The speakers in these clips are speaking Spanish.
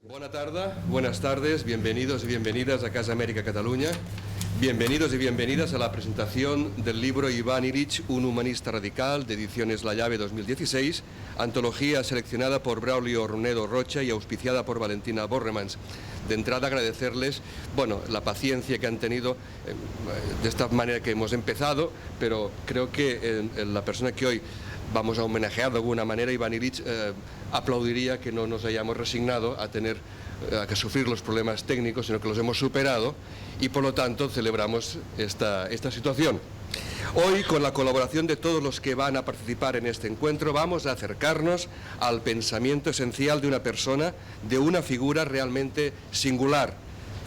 Buenas tardes, bienvenidos y bienvenidas a Casa América Cataluña. Bienvenidos y bienvenidas a la presentación del libro Iván Illich, un humanista radical, de Ediciones La Llave 2016, antología seleccionada por Braulio Ornedo Rocha y auspiciada por Valentina Borremans. De entrada agradecerles, la paciencia que han tenido de esta manera que hemos empezado, pero creo que la persona que hoy vamos a homenajear de alguna manera, Iván Illich, aplaudiría que no nos hayamos resignado a tener que sufrir los problemas técnicos, sino que los hemos superado y por lo tanto celebramos esta situación. Hoy, con la colaboración de todos los que van a participar en este encuentro, vamos a acercarnos al pensamiento esencial de una persona, de una figura realmente singular: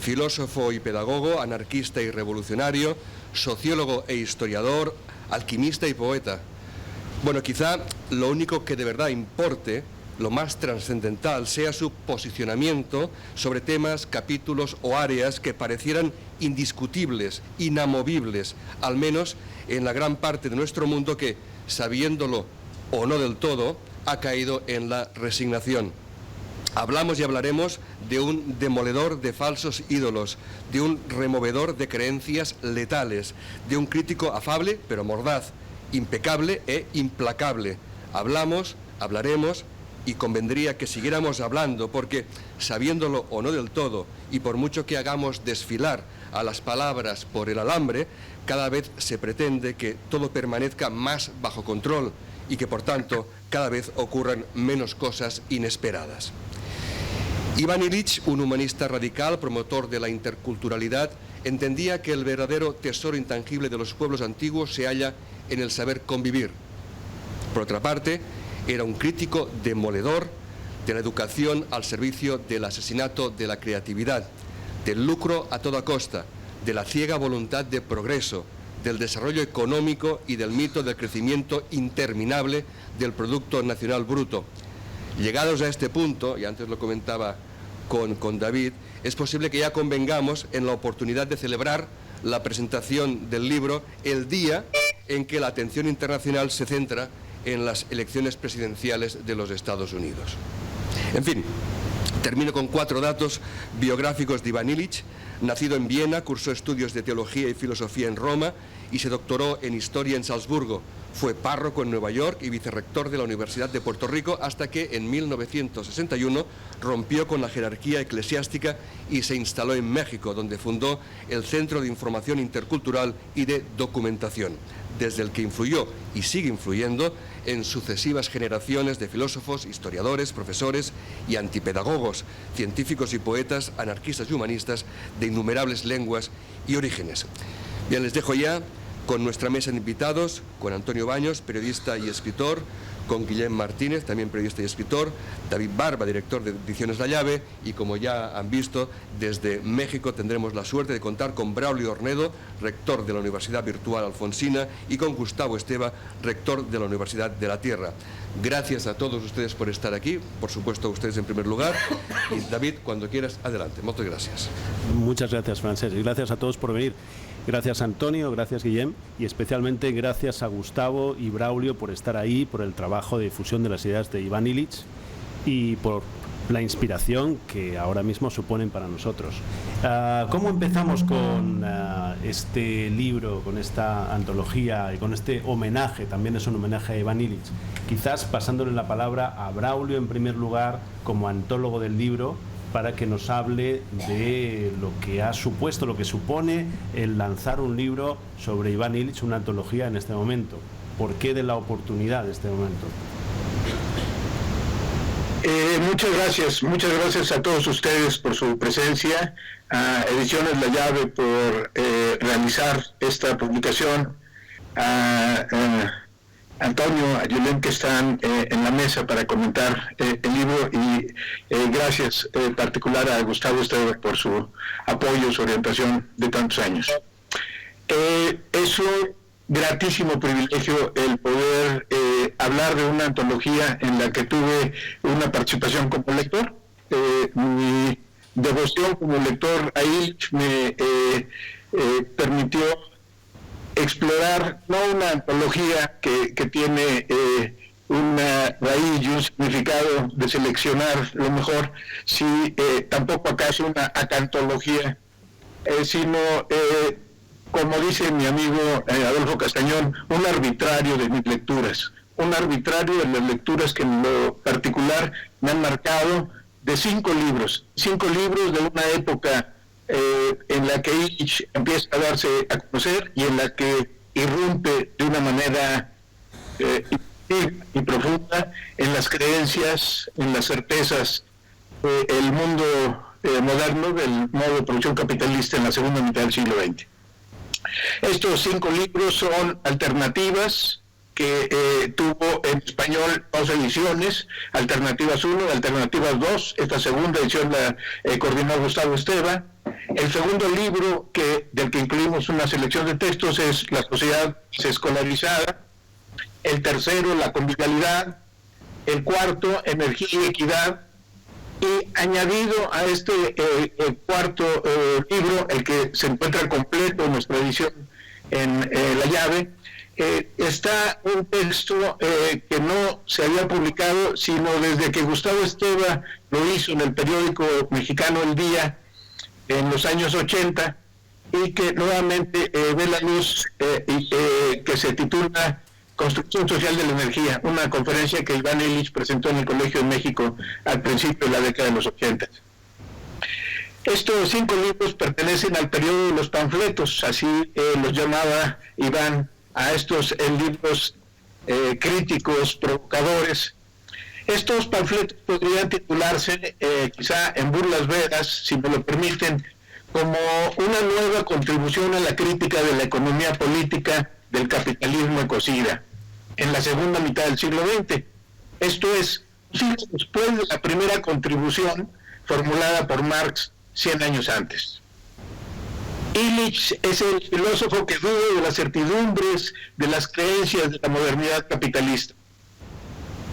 filósofo y pedagogo, anarquista y revolucionario, sociólogo e historiador, alquimista y poeta. Quizá lo único que de verdad importe, lo más trascendental, sea su posicionamiento sobre temas, capítulos o áreas que parecieran indiscutibles, inamovibles, al menos en la gran parte de nuestro mundo que, sabiéndolo o no del todo, ha caído en la resignación. Hablamos y hablaremos de un demoledor de falsos ídolos, de un removedor de creencias letales, de un crítico afable pero mordaz, impecable e implacable. Hablaremos y convendría que siguiéramos hablando, porque sabiéndolo o no del todo, y por mucho que hagamos desfilar a las palabras por el alambre, cada vez se pretende que todo permanezca más bajo control y que por tanto cada vez ocurran menos cosas inesperadas. Iván Illich, un humanista radical, promotor de la interculturalidad, entendía que el verdadero tesoro intangible de los pueblos antiguos se halla en el saber convivir. Por otra parte, era un crítico demoledor de la educación al servicio del asesinato de la creatividad, del lucro a toda costa, de la ciega voluntad de progreso, del desarrollo económico y del mito del crecimiento interminable del Producto Nacional Bruto. Llegados a este punto, y antes lo comentaba con David, es posible que ya convengamos en la oportunidad de celebrar la presentación del libro el día en que la atención internacional se centra en las elecciones presidenciales de los Estados Unidos. En fin, termino con 4 datos biográficos de Iván Illich. Nacido en Viena, cursó estudios de teología y filosofía en Roma y se doctoró en historia en Salzburgo. Fue párroco en Nueva York y vicerrector de la Universidad de Puerto Rico hasta que en 1961 rompió con la jerarquía eclesiástica y se instaló en México, donde fundó el Centro de Información Intercultural y de Documentación, desde el que influyó y sigue influyendo en sucesivas generaciones de filósofos, historiadores, profesores y antipedagogos, científicos y poetas, anarquistas y humanistas de innumerables lenguas y orígenes. Bien, les dejo ya con nuestra mesa de invitados, con Antonio Baños, periodista y escritor, con Guillem Martínez, también periodista y escritor, David Barba, director de Ediciones La Llave, y como ya han visto, desde México tendremos la suerte de contar con Braulio Ornedo, rector de la Universidad Virtual Alfonsina, y con Gustavo Esteva, rector de la Universidad de la Tierra. Gracias a todos ustedes por estar aquí, por supuesto a ustedes en primer lugar, y David, cuando quieras, adelante. Muchas gracias. Muchas gracias, Francesc, y gracias a todos por venir. Gracias, Antonio, gracias, Guillem, y especialmente gracias a Gustavo y Braulio por estar ahí, por el trabajo de difusión de las ideas de Iván Illich y por la inspiración que ahora mismo suponen para nosotros. ¿Cómo empezamos con este libro, con esta antología y con este homenaje? También es un homenaje a Iván Illich. Quizás pasándole la palabra a Braulio en primer lugar como antólogo del libro, para que nos hable de lo que ha supuesto, lo que supone el lanzar un libro sobre Iván Illich, una antología en este momento. ¿Por qué de la oportunidad de este momento? Muchas gracias a todos ustedes por su presencia, a Ediciones La Llave por realizar esta publicación, a Antonio, a Guillem, que están en la mesa para comentar el libro, y gracias en particular a Gustavo Esteva por su apoyo, su orientación de tantos años. Es un gratísimo privilegio el poder hablar de una antología en la que tuve una participación como lector. Mi devoción como lector a Illich me permitió explorar no una antología que tiene una raíz y un significado de seleccionar lo mejor, si tampoco acaso una acantología, sino, como dice mi amigo Adolfo Castañón, un arbitrario de mis lecturas, un arbitrario de las lecturas que en lo particular me han marcado, de 5 libros de una época en la que Illich empieza a darse a conocer y en la que irrumpe de una manera y profunda en las creencias, en las certezas del mundo moderno, del modo de producción capitalista en la segunda mitad del siglo XX. Estos 5 libros son Alternativas, que tuvo en español 2 ediciones, Alternativas 1 y Alternativas 2, esta segunda edición la coordinó Gustavo Esteva. El segundo libro, del que incluimos una selección de textos, es La sociedad escolarizada. El tercero, La convivialidad. El cuarto, Energía y equidad. Y añadido a este cuarto libro, el que se encuentra completo en nuestra edición en La Llave, está un texto que no se había publicado sino desde que Gustavo Esteva lo hizo en el periódico mexicano El Día en los años 80, y que nuevamente ve la luz, que se titula Construcción Social de la Energía, una conferencia que Iván Illich presentó en el Colegio de México al principio de la década de los 80. Estos 5 libros pertenecen al periodo de los panfletos, así los llamaba Iván a estos libros críticos, provocadores. Estos panfletos podrían titularse, quizá en burlas veras, si me lo permiten, como una nueva contribución a la crítica de la economía política del capitalismo ecocida en la segunda mitad del siglo XX. Esto es, siglos después de la primera contribución formulada por Marx 100 años antes. Illich es el filósofo que duda de las certidumbres, de las creencias de la modernidad capitalista.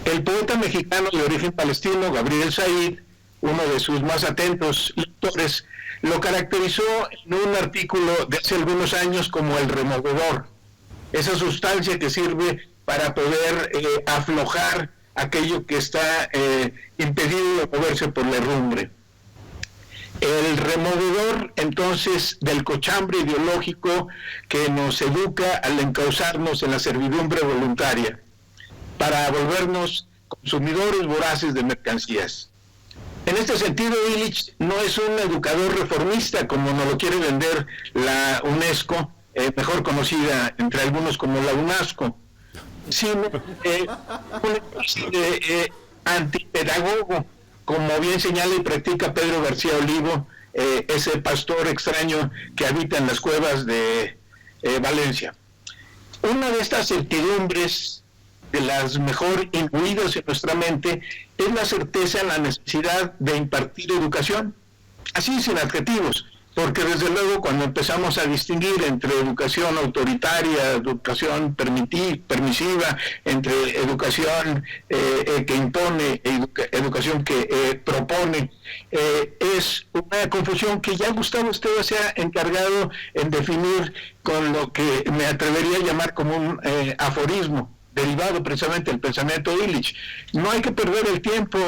El poeta mexicano de origen palestino, Gabriel Said, uno de sus más atentos lectores, lo caracterizó en un artículo de hace algunos años como el removedor, esa sustancia que sirve para poder aflojar aquello que está impedido de moverse por la herrumbre. El removedor, entonces, del cochambre ideológico que nos educa al encauzarnos en la servidumbre voluntaria para volvernos consumidores voraces de mercancías. En este sentido, Illich no es un educador reformista, como nos lo quiere vender la UNESCO, mejor conocida entre algunos como la UNASCO, sino un antipedagogo, como bien señala y practica Pedro García Olivo, ese pastor extraño que habita en las cuevas de Valencia. Una de estas certidumbres, de las mejor imbuidas en nuestra mente, es la certeza en la necesidad de impartir educación, así sin adjetivos, porque desde luego cuando empezamos a distinguir entre educación autoritaria, educación permisiva, entre educación que impone, educación que propone, es una confusión que ya Gustavo Esteva se ha encargado en definir con lo que me atrevería a llamar como un aforismo, derivado precisamente del pensamiento de Illich. No hay que perder el tiempo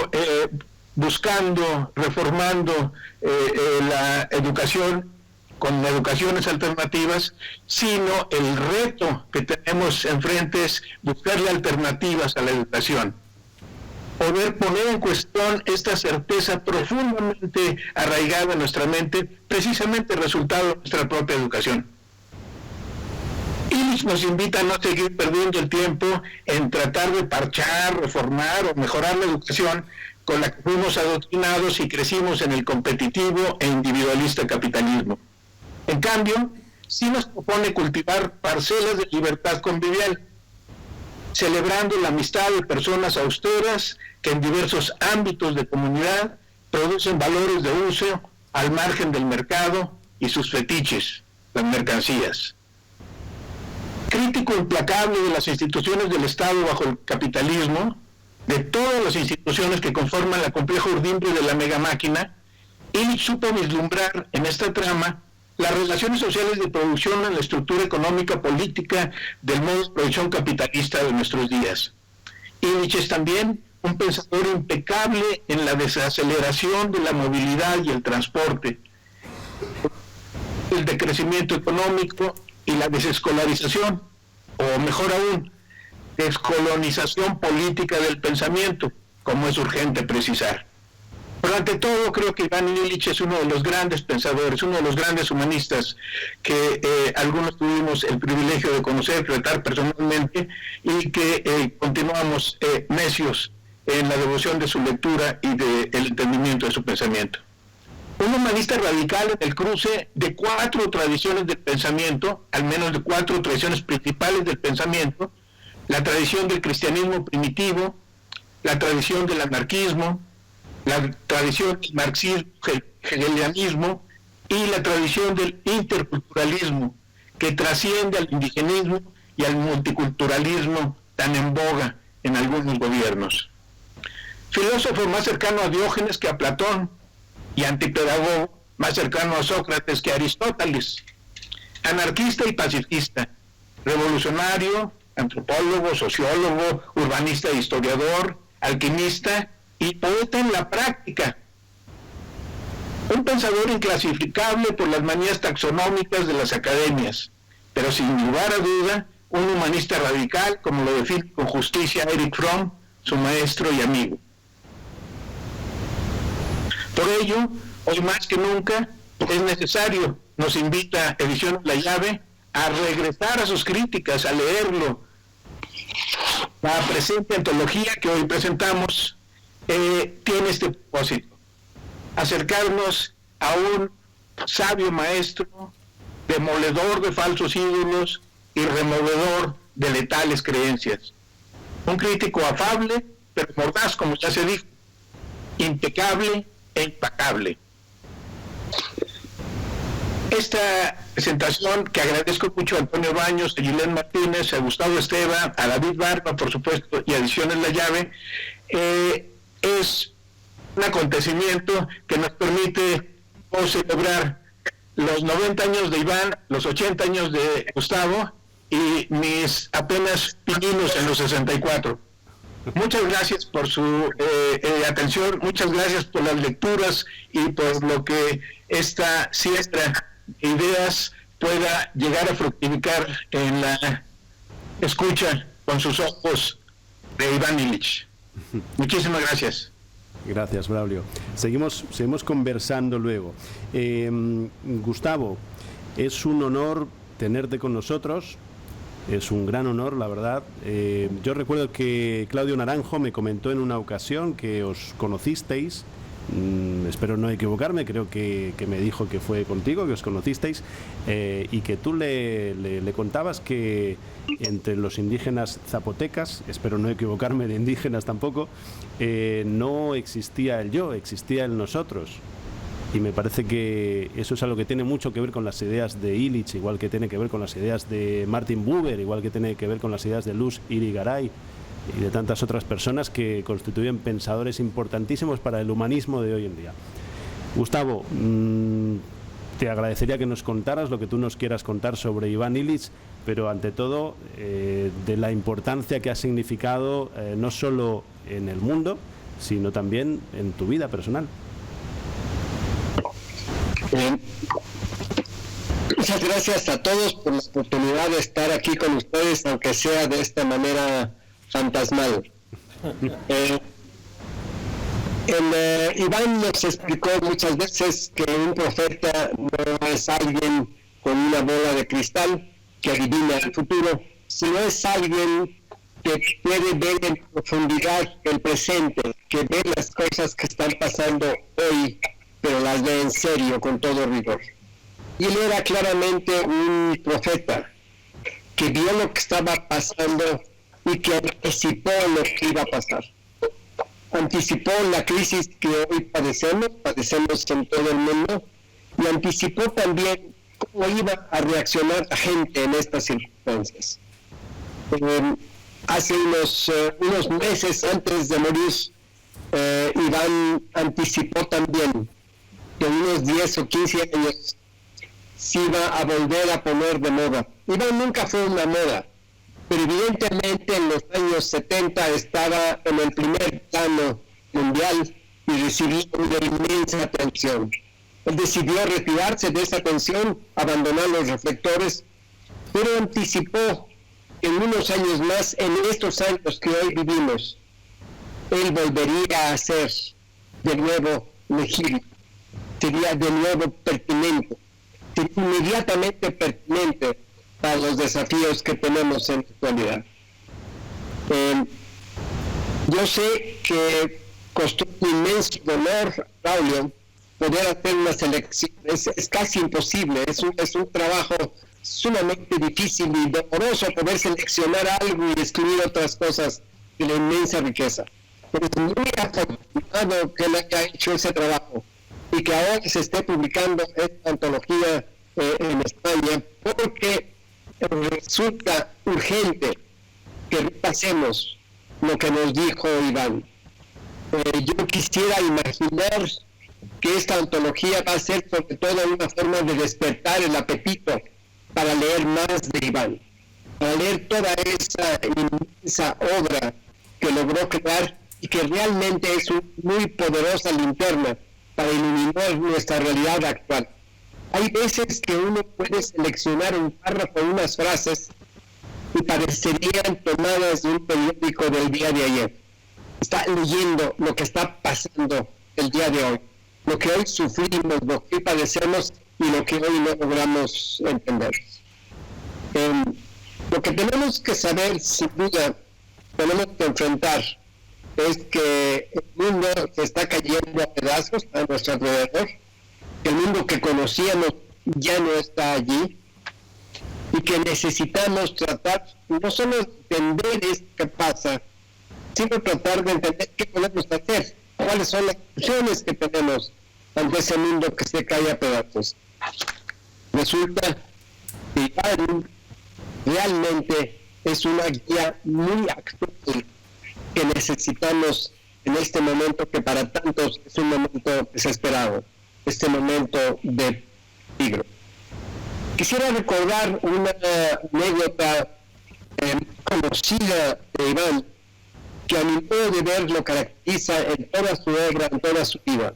buscando, reformando la educación con educaciones alternativas, sino el reto que tenemos enfrente es buscarle alternativas a la educación. Poder poner en cuestión esta certeza profundamente arraigada en nuestra mente, precisamente resultado de nuestra propia educación. Illich nos invita a no seguir perdiendo el tiempo en tratar de parchar, reformar o mejorar la educación con la que fuimos adoctrinados y crecimos en el competitivo e individualista capitalismo. En cambio, sí nos propone cultivar parcelas de libertad convivial, celebrando la amistad de personas austeras que en diversos ámbitos de comunidad producen valores de uso al margen del mercado y sus fetiches, las mercancías. Crítico implacable de las instituciones del Estado bajo el capitalismo, de todas las instituciones que conforman la compleja urdimbre de la megamáquina, Illich supo vislumbrar en esta trama las relaciones sociales de producción en la estructura económica política del modo de producción capitalista de nuestros días. Illich es también un pensador impecable en la desaceleración de la movilidad y el transporte, el decrecimiento económico y la desescolarización, o mejor aún, descolonización política del pensamiento, como es urgente precisar. Pero ante todo, creo que Iván Illich es uno de los grandes pensadores, uno de los grandes humanistas que algunos tuvimos el privilegio de conocer, tratar personalmente, y que continuamos necios en la devoción de su lectura y del entendimiento de su pensamiento. Un humanista radical en el cruce de 4 tradiciones del pensamiento, al menos de 4 tradiciones principales del pensamiento: la tradición del cristianismo primitivo, la tradición del anarquismo, la tradición del marxismo, hegelianismo y la tradición del interculturalismo, que trasciende al indigenismo y al multiculturalismo tan en boga en algunos gobiernos. Filósofo más cercano a Diógenes que a Platón, y antipedagogo más cercano a Sócrates que a Aristóteles. Anarquista y pacifista, revolucionario, antropólogo, sociólogo, urbanista e historiador, alquimista y poeta en la práctica. Un pensador inclasificable por las manías taxonómicas de las academias, pero sin lugar a duda, un humanista radical, como lo define con justicia Erich Fromm, su maestro y amigo. Por ello, hoy más que nunca, es necesario, nos invita Ediciones La Llave, a regresar a sus críticas, a leerlo. La presente antología que hoy presentamos tiene este propósito: acercarnos a un sabio maestro, demoledor de falsos ídolos y removedor de letales creencias. Un crítico afable, pero mordaz, como ya se dijo, impecable e impacable. Esta presentación, que agradezco mucho a Antonio Baños, a Julián Martínez, a Gustavo Esteva, a David Barba, por supuesto, y a Ediciones La Llave, es un acontecimiento que nos permite celebrar los 90 años de Iván, los 80 años de Gustavo y mis apenas pininos en los 64. Muchas gracias por su atención, muchas gracias por las lecturas y por lo que esta siembra de ideas pueda llegar a fructificar en la escucha con sus ojos de Iván Illich. Muchísimas gracias. Gracias, Braulio. Seguimos conversando luego. Gustavo, es un honor tenerte con nosotros. Es un gran honor, la verdad. Yo recuerdo que Claudio Naranjo me comentó en una ocasión que os conocisteis. Espero no equivocarme, creo que me dijo que fue contigo, que os conocisteis, y que tú le contabas que entre los indígenas zapotecas, espero no equivocarme de indígenas tampoco, no existía el yo, existía el nosotros. Y me parece que eso es algo que tiene mucho que ver con las ideas de Illich, igual que tiene que ver con las ideas de Martin Buber, igual que tiene que ver con las ideas de Luz Irigaray y de tantas otras personas que constituyen pensadores importantísimos para el humanismo de hoy en día. Gustavo, te agradecería que nos contaras lo que tú nos quieras contar sobre Iván Illich, pero ante todo de la importancia que ha significado no solo en el mundo, sino también en tu vida personal. Bien. Muchas gracias a todos por la oportunidad de estar aquí con ustedes, aunque sea de esta manera fantasmal. Iván nos explicó muchas veces que un profeta no es alguien con una bola de cristal que adivina el futuro, sino es alguien que puede ver en profundidad el presente, que ve las cosas que están pasando hoy, pero las ve en serio, con todo rigor. Y él era claramente un profeta que vio lo que estaba pasando y que anticipó lo que iba a pasar. Anticipó la crisis que hoy padecemos en todo el mundo, y anticipó también cómo iba a reaccionar la gente en estas circunstancias. Hace unos meses antes de morir, Iván anticipó también que unos 10 o 15 años se iba a volver a poner de moda. Iván nunca fue una moda. pero evidentemente en los años 70 estaba en el primer plano mundial y recibió una inmensa atención. Él decidió retirarse de esa atención, abandonar los reflectores, pero anticipó que en unos años más, en estos años que hoy vivimos, él volvería a ser de nuevo legible, sería de nuevo pertinente, sería inmediatamente pertinente para los desafíos que tenemos en la actualidad. Yo sé que costó un inmenso dolor, Braulio, poder hacer una selección. Es casi imposible, es un trabajo sumamente difícil y doloroso poder seleccionar algo y escribir otras cosas de la inmensa riqueza. Pero es muy afortunado que él haya hecho ese trabajo y que ahora se esté publicando esta antología en España, porque resulta urgente que repasemos lo que nos dijo Iván. Yo quisiera imaginar que esta antología va a ser sobre todo una forma de despertar el apetito para leer más de Iván, para leer toda esa inmensa obra que logró crear y que realmente es una muy poderosa linterna para iluminar nuestra realidad actual. Hay veces que uno puede seleccionar un párrafo, unas frases, y parecerían tomadas de un periódico del día de ayer. Está leyendo lo que está pasando el día de hoy, lo que hoy sufrimos, lo que hoy padecemos y lo que hoy no logramos entender. Lo que tenemos que saber, sin duda, tenemos que enfrentar, es que el mundo se está cayendo a pedazos a nuestro alrededor, que el mundo que conocíamos ya no está allí, y que necesitamos tratar no solo de entender esto que pasa, sino tratar de entender qué podemos hacer, cuáles son las opciones que tenemos ante ese mundo que se cae a pedazos. Resulta que Iván realmente es una guía muy actual que necesitamos en este momento, que para tantos es un momento desesperado, este momento de peligro. Quisiera recordar una anécdota conocida de Iván, que a mi modo de ver lo caracteriza en toda su obra, en toda su vida.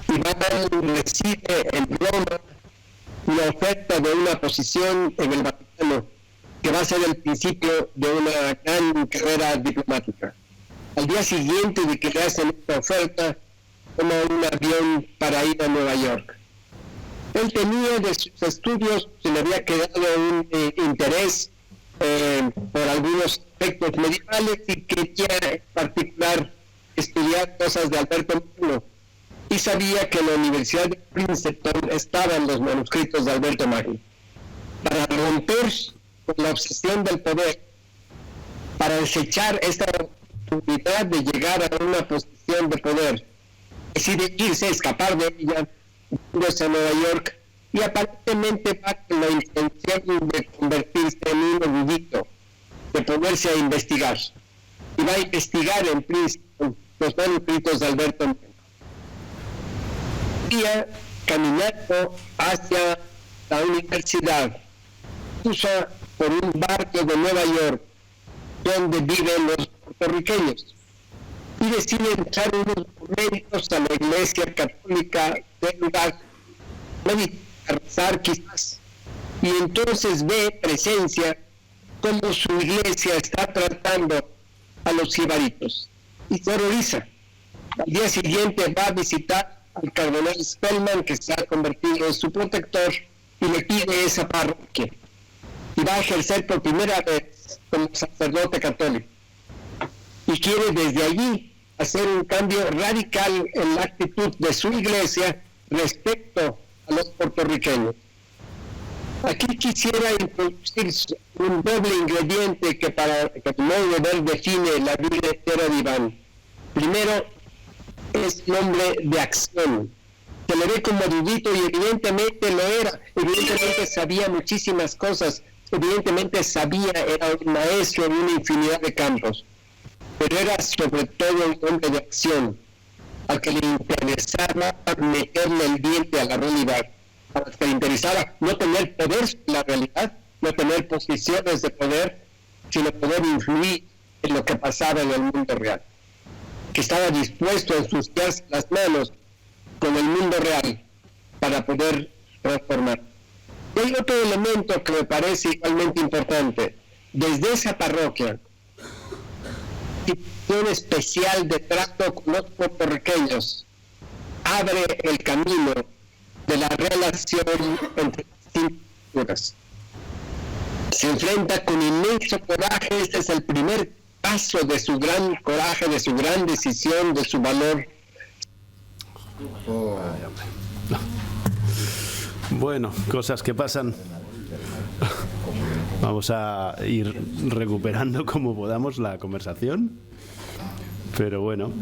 Iván recibe en Roma una oferta de una posición en el Vaticano que va a ser el principio de una gran carrera diplomática. Al día siguiente de que le hacen esta oferta, toma un avión para ir a Nueva York. Él tenía de sus estudios, se le había quedado un interés por algunos aspectos medievales y quería en particular estudiar cosas de Alberto Magno, y sabía que en la Universidad de Princeton estaban los manuscritos de Alberto Magno. Para romper con la obsesión del poder, para desechar esta oportunidad de llegar a una posición de poder, decide irse, escapar de ella, irse a Nueva York, y aparentemente va con la intención de convertirse en un erudito, de ponerse a investigar. Y va a investigar en Princeton los manuscritos de Alberto Magno. Caminando hacia la universidad, cruza por un barrio de Nueva York donde viven los puertorriqueños y decide entrar unos momentos a la iglesia católica del lugar, a rezar quizás, y entonces ve presencia cómo su iglesia está tratando a los jibaritos y se horroriza. Al día siguiente va a visitar al cardenal Spellman, que se ha convertido en su protector, y le pide esa parroquia, y va a ejercer por primera vez como sacerdote católico, y quiere desde allí hacer un cambio radical en la actitud de su iglesia respecto a los puertorriqueños. Aquí quisiera introducir un doble ingrediente que a modo de ver define la vida entera de Iván. Primero, es un hombre de acción. Se le ve como erudito y evidentemente lo era. Evidentemente sabía muchísimas cosas. Evidentemente era un maestro en una infinidad de campos. Pero era sobre todo un hombre de acción, al que le interesaba meterle el diente a la realidad, al que le interesaba no tener poder sobre la realidad, no tener posiciones de poder, sino poder influir en lo que pasaba en el mundo real, que estaba dispuesto a ensuciarse las manos con el mundo real para poder transformar. Y hay otro elemento que me parece igualmente importante. Desde esa parroquia, un especial de trato con los puertorriqueños abre el camino de la relación entre distintas culturas. Se enfrenta con inmenso coraje. Este es el primer paso de su gran coraje, de su gran decisión, de su valor. Bueno, cosas que pasan. Vamos a ir recuperando como podamos la conversación, pero bueno,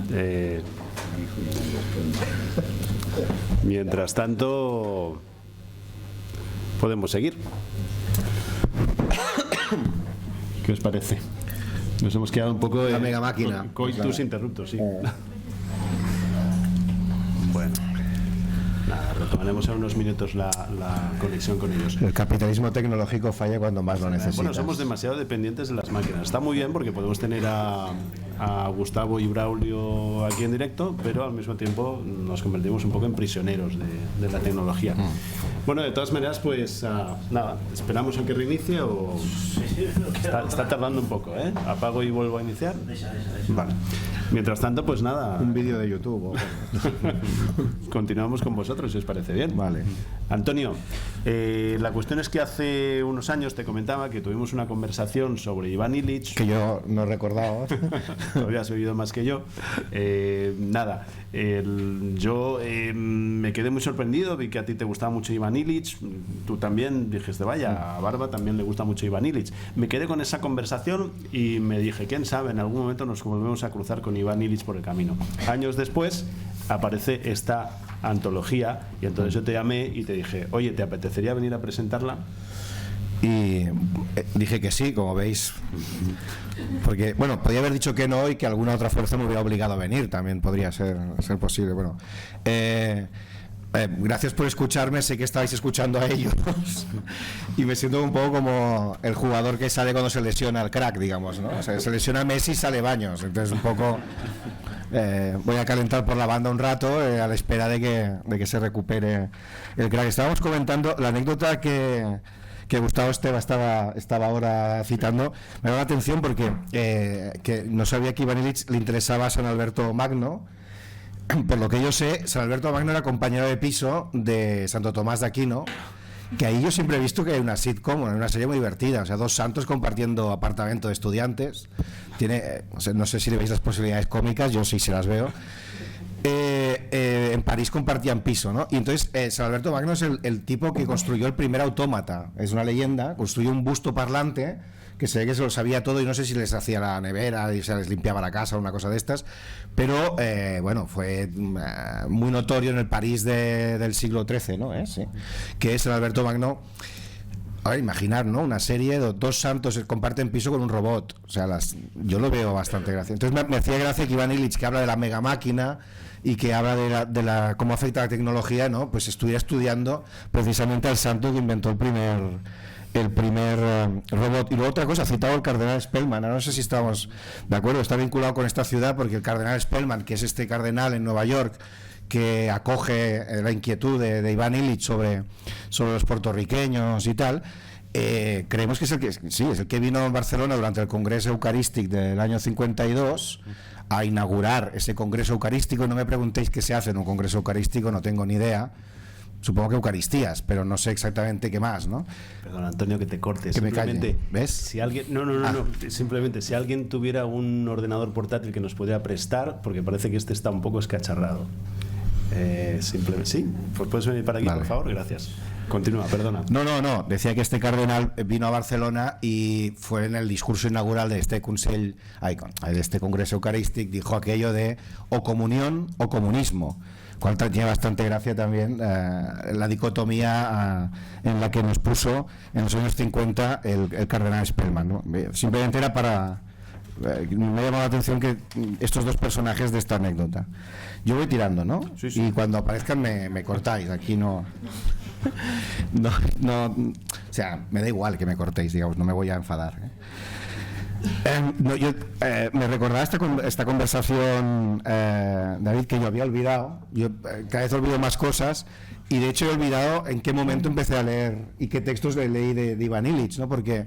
mientras tanto podemos seguir. ¿Qué os parece? Nos hemos quedado un poco la mega máquina. Coitus interruptus, sí. Bueno. Nada, retomaremos en unos minutos la conexión con ellos. El capitalismo tecnológico falla cuando más lo necesitas. Bueno, somos demasiado dependientes de las máquinas. Está muy bien porque podemos tener a Gustavo y Braulio aquí en directo, pero al mismo tiempo nos convertimos un poco en prisioneros de la tecnología. Bueno, de todas maneras, pues nada, esperamos a que reinicie o... Está tardando un poco, ¿eh? Apago y vuelvo a iniciar. Vale. Mientras tanto, pues nada. Un vídeo de YouTube. Continuamos con vosotros, si os parece bien. Vale. Antonio, la cuestión es que hace unos años te comentaba que tuvimos una conversación sobre Iván Illich. Que yo no recordaba. Todavía has oído más que yo. Nada, yo me quedé muy sorprendido, vi que a ti te gustaba mucho Iván Illich, tú también dijiste, vaya, a Barba también le gusta mucho Iván Illich. Me quedé con esa conversación y me dije, quién sabe, en algún momento nos volvemos a cruzar con Iván Illich por el camino. Años después aparece esta antología y entonces yo te llamé y te dije, oye, ¿te apetecería venir a presentarla? Y dije que sí, como veis, porque, bueno, podía haber dicho que no y que alguna otra fuerza me hubiera obligado a venir, también podría ser posible. Bueno, gracias por escucharme, sé que estáis escuchando a ellos y me siento un poco como el jugador que sale cuando se lesiona el crack, digamos, ¿no? O sea, se lesiona Messi y sale Baños, entonces un poco voy a calentar por la banda un rato a la espera de que se recupere el crack. Estábamos comentando la anécdota que Gustavo Esteva estaba ahora citando. Me da la atención porque que no sabía que Iván Illich le interesaba a San Alberto Magno. Por lo que yo sé, San Alberto Magno era compañero de piso de Santo Tomás de Aquino, que ahí yo siempre he visto que hay una sitcom, una serie muy divertida, o sea, dos santos compartiendo apartamento de estudiantes. Tiene, no sé si le veis las posibilidades cómicas, yo sí se las veo. En París compartían piso, ¿no? Y entonces San Alberto Magno es el tipo que construyó el primer autómata, es una leyenda, construyó un busto parlante que se ve que se lo sabía todo y no sé si les hacía la nevera y se les limpiaba la casa o una cosa de estas, pero bueno, fue muy notorio en el París del siglo XIII, ¿no? Sí. Que es San Alberto Magno. A ver, imaginar, ¿no? Una serie de dos santos comparten piso con un robot. O sea, yo lo veo bastante gracioso. Entonces me hacía gracia que Iván Illich, que habla de la mega máquina y que habla de cómo afecta la tecnología, ¿no? Pues estuviera estudiando precisamente al santo que inventó el primer robot. Y luego otra cosa, ha citado el cardenal Spellman. Ahora no sé si estamos de acuerdo, está vinculado con esta ciudad porque el cardenal Spellman, que es este cardenal en Nueva York que acoge la inquietud de Iván Illich sobre los puertorriqueños y tal, creemos que es el que vino a Barcelona durante el Congreso Eucarístico del año 52 a inaugurar ese Congreso Eucarístico. No me preguntéis qué se hace en un Congreso Eucarístico, no tengo ni idea. Supongo que Eucaristías, pero no sé exactamente qué más, ¿no? Perdón, Antonio, que te cortes. Que me calle, ¿ves? Si alguien, no. Simplemente, si alguien tuviera un ordenador portátil que nos pudiera prestar, porque parece que este está un poco escacharrado. Simplemente, sí, pues puedes venir para aquí, vale. Por favor, gracias. Continúa, perdona. No, decía que este cardenal vino a Barcelona y fue en el discurso inaugural de este de este Congreso Eucarístico, dijo aquello de o comunión o comunismo, cual tiene bastante gracia también la dicotomía en la que nos puso en los años 50 el cardenal Spellman, ¿no? Simplemente era para me ha llamado la atención que estos dos personajes de esta anécdota. Yo voy tirando, ¿no? Sí, sí. Y cuando aparezcan me cortáis. Aquí no, o sea, me da igual que me cortéis, digamos, no me voy a enfadar. Me recordaba esta conversación, David, que yo había olvidado. Yo cada vez olvido más cosas, y de hecho he olvidado en qué momento empecé a leer y qué textos leí de Ivan Illich, ¿no? Porque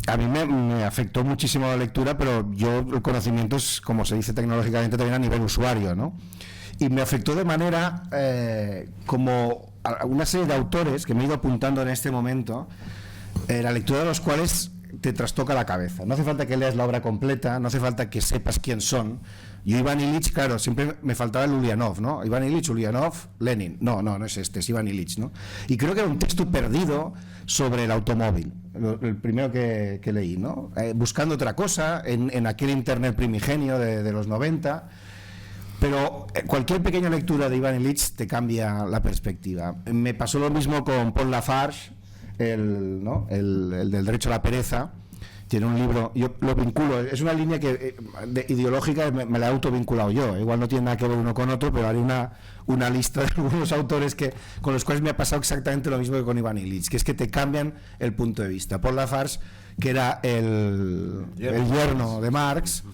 a mí me afectó muchísimo la lectura, pero yo el conocimiento es, como se dice tecnológicamente, también a nivel usuario, ¿no? Y me afectó de manera como a una serie de autores que me he ido apuntando en este momento, la lectura de los cuales te trastoca la cabeza. No hace falta que leas la obra completa, no hace falta que sepas quién son. Yo, Ivan Illich, claro, siempre me faltaba el Ulyanov, ¿no? Ivan Illich, Ulyanov, Lenin. No es este, es Ivan Illich, ¿no? Y creo que era un texto perdido sobre el automóvil, el primero que leí, ¿no? Buscando otra cosa en aquel internet primigenio de los 90. Pero cualquier pequeña lectura de Ivan Illich te cambia la perspectiva. Me pasó lo mismo con Paul Lafarge, el del derecho a la pereza. Tiene un libro, yo lo vinculo, es una línea que ideológica me la he autovinculado yo, igual no tiene nada que ver uno con otro, pero haré una lista de algunos autores con los cuales me ha pasado exactamente lo mismo que con Ivan Illich, que es que te cambian el punto de vista. Paul Lafarge, que era el yerno de Marx,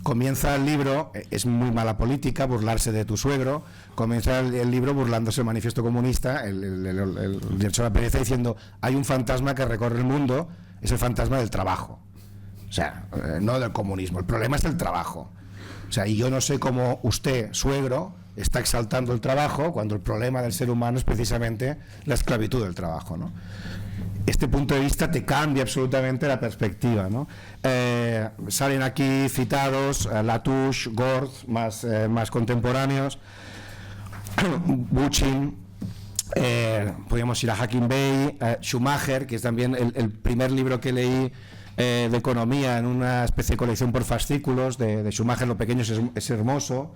comienza el libro, es muy mala política burlarse de tu suegro, comienza el libro burlándose del manifiesto comunista, el derecho a la pereza, diciendo: hay un fantasma que recorre el mundo, es el fantasma del trabajo. O sea, no del comunismo, el problema es el trabajo. O sea, y yo no sé cómo usted, suegro, está exaltando el trabajo cuando el problema del ser humano es precisamente la esclavitud del trabajo, ¿no? Este punto de vista te cambia absolutamente la perspectiva, ¿no? Salen aquí citados Latouche, Gorz, más contemporáneos, Buchin, podríamos ir a Hakim Bey, Schumacher, que es también el primer libro que leí de economía en una especie de colección por fascículos de Schumacher. Lo pequeño es hermoso,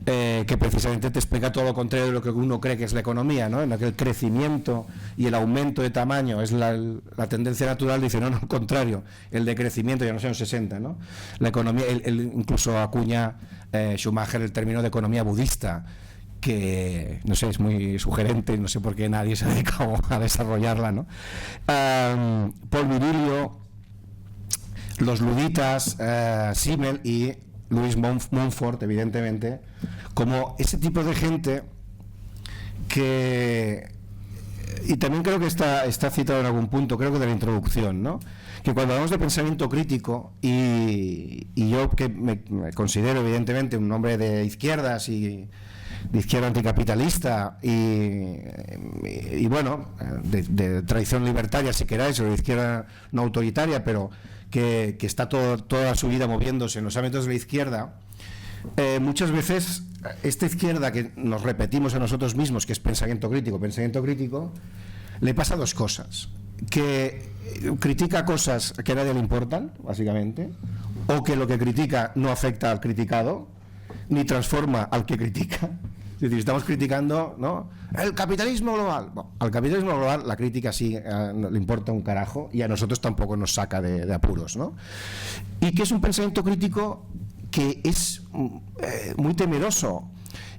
que precisamente te explica todo lo contrario de lo que uno cree que es la economía, ¿no? En la que el crecimiento y el aumento de tamaño es la tendencia natural. Dice, no, al contrario, el decrecimiento, ya no sé, en los 60, ¿no? La economía, incluso acuña Schumacher el término de economía budista, que no sé, es muy sugerente, no sé por qué nadie se ha dedicado a desarrollarla, ¿no? Paul Virilio, los luditas, Simmel y Louis Montfort, evidentemente, como ese tipo de gente que, y también creo que está citado en algún punto, creo que de la introducción, ¿no? Que cuando hablamos de pensamiento crítico, y yo que me considero evidentemente un hombre de izquierdas y de izquierda anticapitalista y bueno, de tradición libertaria, si queráis, o de izquierda no autoritaria, pero que está toda su vida moviéndose en los ámbitos de la izquierda, muchas veces esta izquierda que nos repetimos a nosotros mismos, que es pensamiento crítico, le pasa dos cosas: que critica cosas que a nadie le importan, básicamente, o que lo que critica no afecta al criticado, ni transforma al que critica. Es decir, estamos criticando, ¿no?, el capitalismo global. Bueno, al capitalismo global la crítica sí no le importa un carajo, y a nosotros tampoco nos saca de apuros, ¿no? Y que es un pensamiento crítico que es muy temeroso,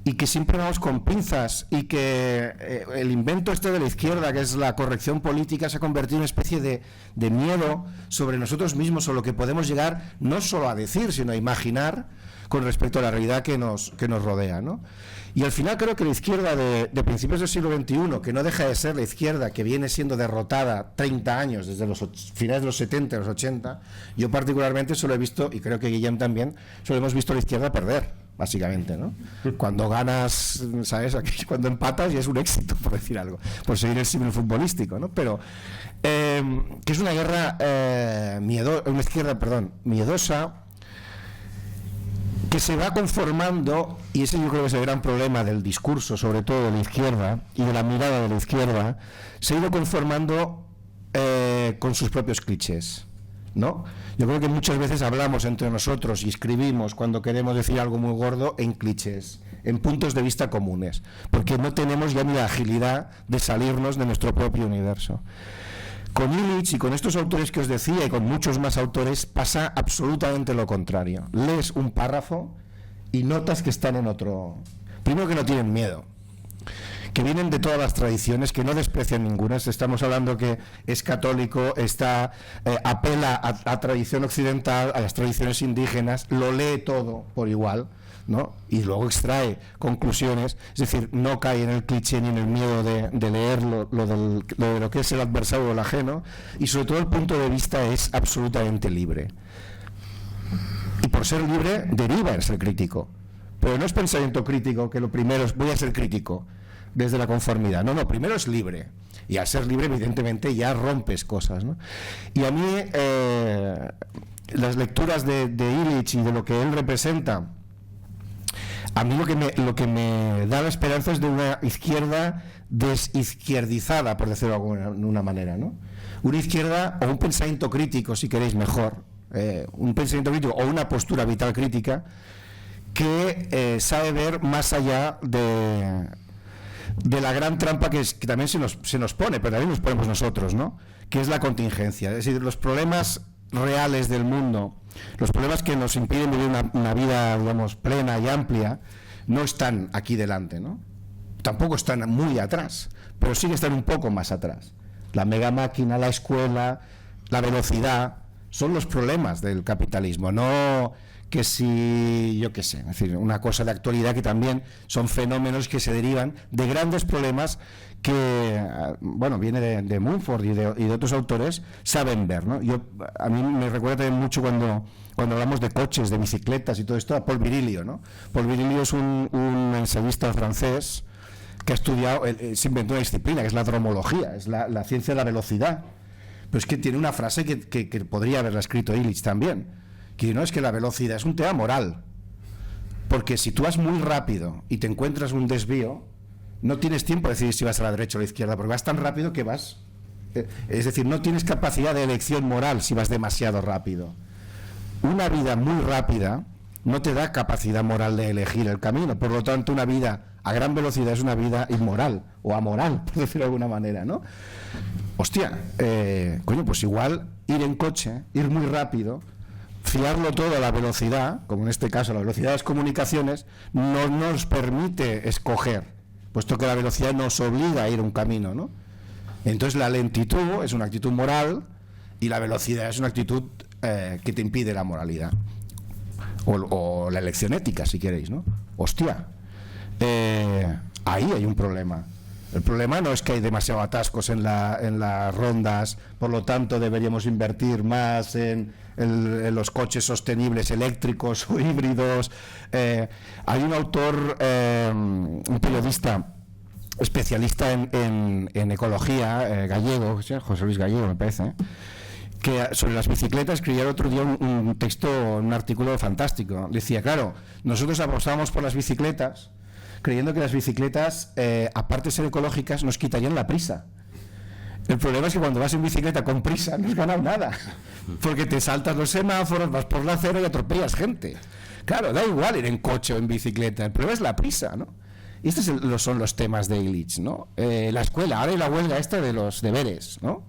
y que siempre vamos con pinzas, y que el invento este de la izquierda, que es la corrección política, se ha convertido en una especie de miedo sobre nosotros mismos, o lo que podemos llegar no solo a decir, sino a imaginar con respecto a la realidad que nos rodea, ¿no? Y al final creo que la izquierda de principios del siglo XXI, que no deja de ser la izquierda que viene siendo derrotada 30 años, desde los finales de los 70 a los 80, yo particularmente solo he visto, y creo que Guillem también, solo hemos visto a la izquierda perder, básicamente, ¿no? Cuando ganas, ¿sabes? Aquí, cuando empatas, y es un éxito, por decir algo, por seguir el símil futbolístico, ¿no? Pero que es una guerra una izquierda, miedosa, que se va conformando, y ese yo creo que es el gran problema del discurso, sobre todo de la izquierda y de la mirada de la izquierda, se ha ido conformando con sus propios clichés, ¿no? Yo creo que muchas veces hablamos entre nosotros y escribimos, cuando queremos decir algo muy gordo, en clichés, en puntos de vista comunes, porque no tenemos ya ni la agilidad de salirnos de nuestro propio universo. Con Illich y con estos autores que os decía y con muchos más autores pasa absolutamente lo contrario. Lees un párrafo y notas que están en otro. Primero, que no tienen miedo, que vienen de todas las tradiciones, que no desprecian ninguna. Estamos hablando que es católico, apela a tradición occidental, a las tradiciones indígenas, lo lee todo por igual, ¿no? Y luego extrae conclusiones, es decir, no cae en el cliché ni en el miedo de leer de lo que es el adversario o el ajeno, y sobre todo el punto de vista es absolutamente libre. Y por ser libre deriva en ser crítico, pero no es pensamiento crítico que lo primero es voy a ser crítico desde la conformidad. No, primero es libre. Y al ser libre, evidentemente, ya rompes cosas, ¿no? Y a mí, las lecturas de Illich y de lo que él representa, a mí lo que me da la esperanza es de una izquierda desizquierdizada, por decirlo de alguna manera, ¿no? Una izquierda, o un pensamiento crítico, si queréis mejor, un pensamiento crítico o una postura vital crítica que sabe ver más allá de la gran trampa que también se nos pone, pero también nos ponemos nosotros, ¿no? Que es la contingencia. Es decir, los problemas reales del mundo, los problemas que nos impiden vivir una vida, digamos, plena y amplia, no están aquí delante, ¿no? Tampoco están muy atrás, pero sí que están un poco más atrás. La mega máquina, la escuela, la velocidad, son los problemas del capitalismo, no que si, yo qué sé, es decir, una cosa de actualidad que también son fenómenos que se derivan de grandes problemas que, bueno, viene de Mumford y de otros autores, saben ver, ¿no? A mí me recuerda también mucho cuando hablamos de coches, de bicicletas y todo esto, a Paul Virilio, ¿no? Paul Virilio es un ensayista francés que ha estudiado, se inventó una disciplina que es la dromología, es la ciencia de la velocidad, pero es que tiene una frase que podría haberla escrito Illich también, que no es que la velocidad es un tema moral, porque si tú vas muy rápido y te encuentras un desvío, no tienes tiempo de decidir si vas a la derecha o a la izquierda, porque vas tan rápido que vas, es decir, no tienes capacidad de elección moral si vas demasiado rápido. Una vida muy rápida no te da capacidad moral de elegir el camino, por lo tanto una vida a gran velocidad es una vida inmoral o amoral, por decirlo de alguna manera, ¿no? Hostia, pues igual ir en coche, ir muy rápido, fiarlo todo a la velocidad, como en este caso la velocidad de las comunicaciones, no nos permite escoger, puesto que la velocidad nos obliga a ir un camino, ¿no? Entonces la lentitud es una actitud moral y la velocidad es una actitud que te impide la moralidad o la elección ética, si queréis, ¿no? Hostia, ahí hay un problema. El problema no es que hay demasiados atascos en las rondas, por lo tanto deberíamos invertir más en los coches sostenibles eléctricos o híbridos. Hay un autor, un periodista especialista en ecología, gallego, José Luis Gallego me parece, que sobre las bicicletas escribía el otro día un texto, un artículo fantástico. Decía, claro, nosotros apostamos por las bicicletas creyendo que las bicicletas, aparte de ser ecológicas, nos quitarían la prisa. El problema es que cuando vas en bicicleta con prisa no has ganado nada, porque te saltas los semáforos, vas por la acera y atropellas gente. Claro, da igual ir en coche o en bicicleta, el problema es la prisa, ¿no? Y estos son los temas de Illich, ¿no? La escuela, ahora hay la huelga esta de los deberes, ¿no?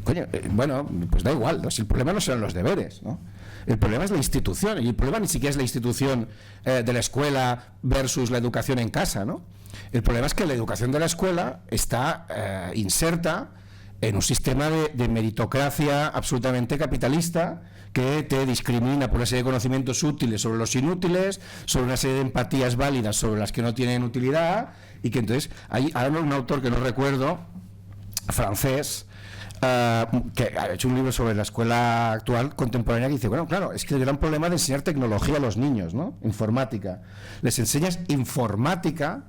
Coño, bueno, pues da igual, ¿no? Si el problema no son los deberes, ¿no? El problema es la institución, y el problema ni siquiera es la institución de la escuela versus la educación en casa, ¿no? El problema es que la educación de la escuela está inserta en un sistema de meritocracia absolutamente capitalista que te discrimina por una serie de conocimientos útiles sobre los inútiles, sobre una serie de empatías válidas sobre las que no tienen utilidad, y que entonces hay ahora un autor que no recuerdo, francés, que ha hecho un libro sobre la escuela actual contemporánea, que dice, bueno, claro, es que el gran problema de enseñar tecnología a los niños, ¿no? Informática. Les enseñas informática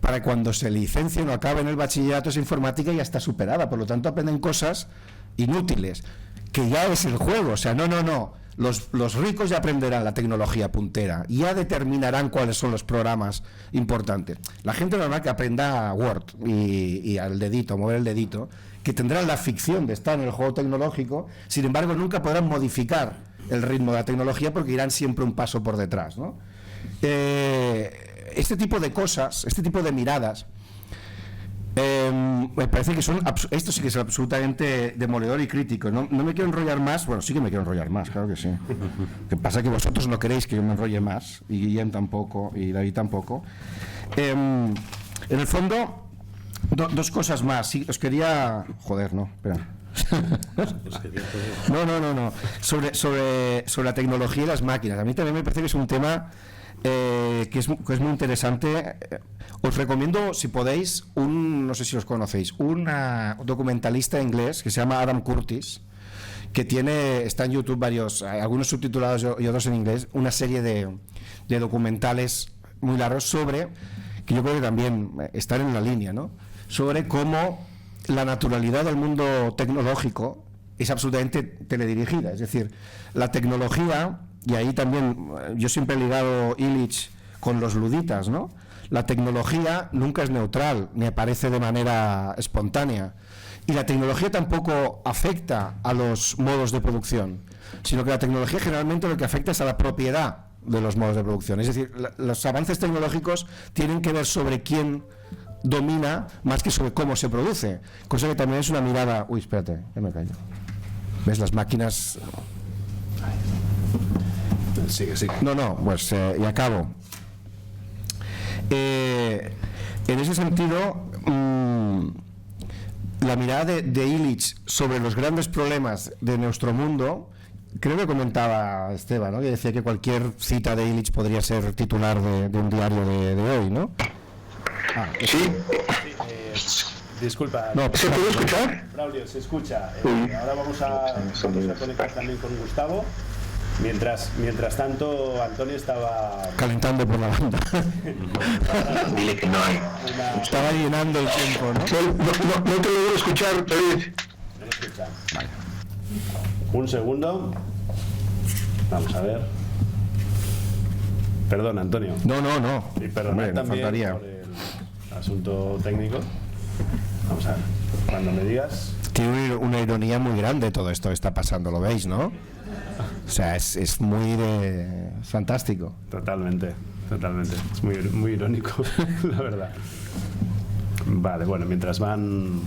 para cuando se licencien o acaben el bachillerato, esa informática ya está superada, por lo tanto aprenden cosas inútiles, que ya es el juego, o sea, no. Los ricos ya aprenderán la tecnología puntera, ya determinarán cuáles son los programas importantes. La gente normal que aprenda Word y al dedito, mover el dedito, que tendrán la ficción de estar en el juego tecnológico, sin embargo nunca podrán modificar el ritmo de la tecnología porque irán siempre un paso por detrás, ¿no? Este tipo de cosas, este tipo de miradas, Me parece que esto sí que es absolutamente demoledor y crítico. No me quiero enrollar más. Bueno, sí que me quiero enrollar más, claro que sí. Lo que pasa es que vosotros no queréis que yo me enrolle más, y Guillem tampoco, y David tampoco. En el fondo, dos cosas más. Sí, os quería... Joder, no, espera. No. Sobre la tecnología y las máquinas. A mí también me parece que es un tema que es muy interesante. Os recomiendo, si podéis, no sé si os conocéis, un documentalista inglés que se llama Adam Curtis, que está en YouTube algunos subtitulados y otros en inglés, una serie de documentales muy largos sobre, que yo creo que también están en la línea, ¿no? Sobre cómo la naturalidad del mundo tecnológico es absolutamente teledirigida. Es decir, la tecnología, y ahí también yo siempre he ligado Illich con los luditas, ¿no? La tecnología nunca es neutral, ni aparece de manera espontánea. Y la tecnología tampoco afecta a los modos de producción, sino que la tecnología generalmente lo que afecta es a la propiedad de los modos de producción. Es decir, los avances tecnológicos tienen que ver sobre quién domina más que sobre cómo se produce, cosa que también es una mirada... Uy, espérate, ya me callo. ¿Ves? Las máquinas... Sigue. No, pues y acabo. En ese sentido, la mirada de Illich sobre los grandes problemas de nuestro mundo, creo que comentaba Esteban, ¿no? Que decía que cualquier cita de Illich podría ser titular de un diario de hoy, ¿no? Sí. Disculpa. No, ¿se puede escuchar? Braulio, se escucha. Ahora vamos a conectar también con Gustavo. Mientras tanto, Antonio estaba calentando por la banda. Dile que no hay. Estaba llenando el tiempo, ¿no? No te logro escuchar, David. No lo escucha. Vale. Un segundo. Vamos a ver. Perdón, Antonio. No. Y perdón también faltaría. Por el asunto técnico. Vamos a ver. Cuando me digas. Tiene una ironía muy grande todo esto que está pasando, ¿lo veis, no? O sea, es muy fantástico. Totalmente. Es muy irónico, la verdad. Vale, bueno, mientras van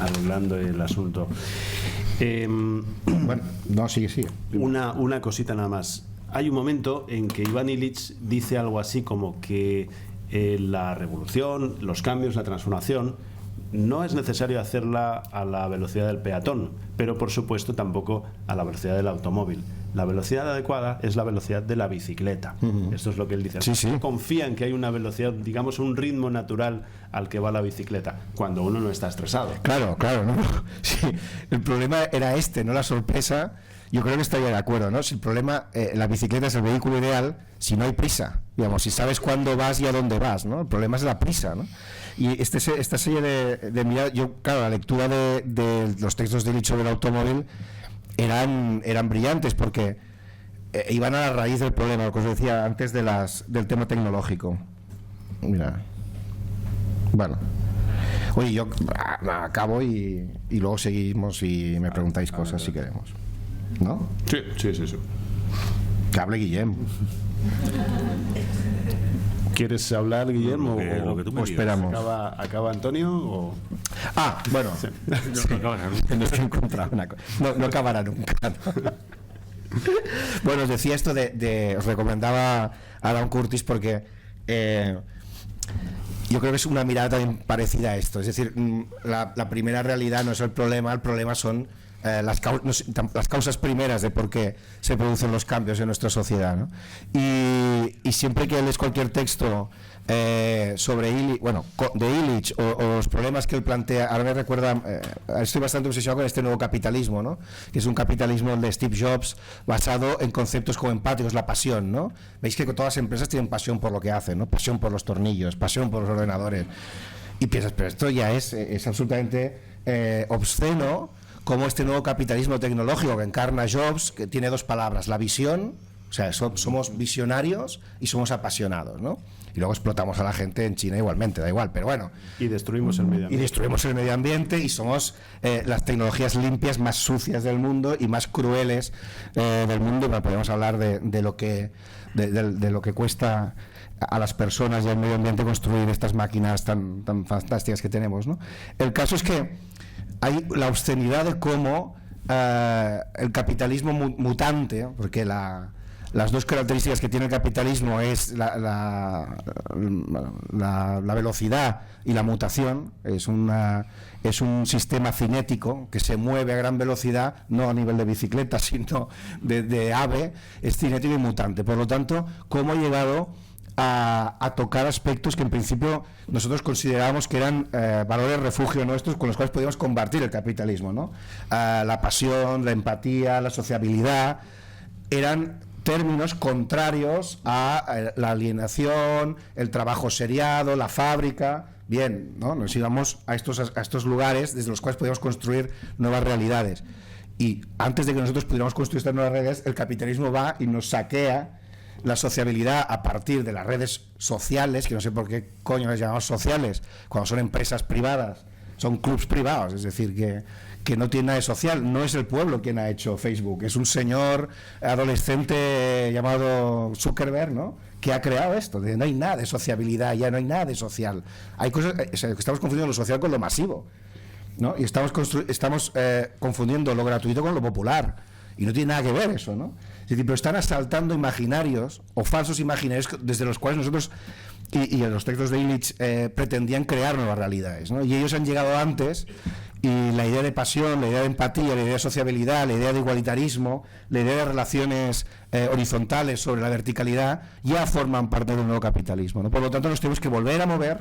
arreglando el asunto. Bueno, no, sigue. Una cosita nada más. Hay un momento en que Ivan Illich dice algo así como que la revolución, los cambios, la transformación, no es necesario hacerla a la velocidad del peatón, pero por supuesto tampoco a la velocidad del automóvil. La velocidad adecuada es la velocidad de la bicicleta. Esto es lo que él dice. Sí. Confía en que hay una velocidad, digamos, un ritmo natural al que va la bicicleta, cuando uno no está estresado. Claro, no. Sí, el problema era no la sorpresa. Yo creo que estaría de acuerdo, ¿no? Si el problema, la bicicleta es el vehículo ideal si no hay prisa, digamos, si sabes cuándo vas y a dónde vas, ¿no? El problema es la prisa, ¿no? Y esta serie de mirar, claro, la lectura de los textos de Illich sobre el automóvil eran brillantes porque iban a la raíz del problema, lo que os decía antes del tema tecnológico. Mira, bueno. Oye, yo acabo y luego seguimos y me preguntáis cosas si queremos. ¿No? Sí. Que hable Guillem. ¿Quieres hablar, Guillermo? Lo que tú me o esperamos. ¿Acaba Antonio? O... Bueno. Sí. No estoy encontrando una cosa. No acabará nunca, ¿no? Bueno, os decía esto os recomendaba a Adam Curtis porque yo creo que es una mirada también parecida a esto. Es decir, la primera realidad no es el problema son las causas primeras de por qué se producen los cambios en nuestra sociedad, ¿no? Y siempre que lees cualquier texto sobre de Illich o los problemas que él plantea, ahora me recuerda, estoy bastante obsesionado con este nuevo capitalismo, ¿no? Que es un capitalismo de Steve Jobs basado en conceptos como empáticos, la pasión, ¿no? Veis que todas las empresas tienen pasión por lo que hacen, ¿no? Pasión por los tornillos, pasión por los ordenadores, y piensas, pero esto ya es absolutamente obsceno, como este nuevo capitalismo tecnológico que encarna Jobs, que tiene dos palabras, la visión, o sea, somos visionarios y somos apasionados, ¿no? y luego explotamos a la gente en China igualmente, da igual, pero bueno. Y destruimos el medio ambiente. Y destruimos el medio ambiente y somos las tecnologías limpias más sucias del mundo y más crueles del mundo. Bueno, podemos hablar de lo que cuesta a las personas y al medio ambiente construir estas máquinas tan fantásticas que tenemos, ¿no? El caso es que hay la obscenidad de cómo el capitalismo mutante, porque las dos características que tiene el capitalismo es la velocidad y la mutación. Es un sistema cinético que se mueve a gran velocidad, no a nivel de bicicleta, sino de ave, es cinético y mutante. Por lo tanto, cómo ha llegado a tocar aspectos que en principio nosotros considerábamos que eran valores refugio nuestros con los cuales podíamos combatir el capitalismo, ¿no? La pasión, la empatía, la sociabilidad, eran términos contrarios a la alienación, el trabajo seriado, la fábrica. Bien, ¿no? Nos íbamos a estos lugares desde los cuales podíamos construir nuevas realidades. Y antes de que nosotros pudiéramos construir estas nuevas realidades, el capitalismo va y nos saquea la sociabilidad a partir de las redes sociales, que no sé por qué coño les llamamos sociales, cuando son empresas privadas, son clubs privados, es decir, que no tiene nada de social. No es el pueblo quien ha hecho Facebook, es un señor adolescente llamado Zuckerberg, ¿no?, que ha creado esto. No hay nada de sociabilidad, ya no hay nada de social. Hay cosas, estamos confundiendo lo social con lo masivo, ¿no? Y estamos confundiendo lo gratuito con lo popular, y no tiene nada que ver eso, ¿no? Es decir, pero están asaltando imaginarios o falsos imaginarios desde los cuales nosotros y en los textos de Illich pretendían crear nuevas realidades, ¿no? Y ellos han llegado antes, y la idea de pasión, la idea de empatía, la idea de sociabilidad, la idea de igualitarismo, la idea de relaciones horizontales sobre la verticalidad ya forman parte del nuevo capitalismo, ¿no? Por lo tanto, nos tenemos que volver a mover,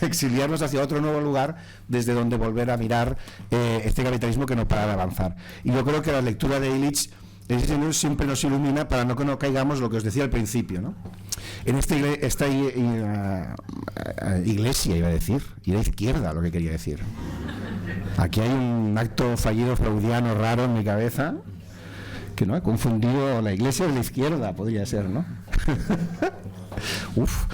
exiliarnos hacia otro nuevo lugar desde donde volver a mirar este capitalismo que no para de avanzar. Y yo creo que la lectura de Illich siempre nos ilumina para que no caigamos lo que os decía al principio, ¿no? En esta iglesia, iba a decir, y la izquierda, lo que quería decir. Aquí hay un acto fallido freudiano raro en mi cabeza, que no he confundido la iglesia de la izquierda, podría ser, ¿no? Uf.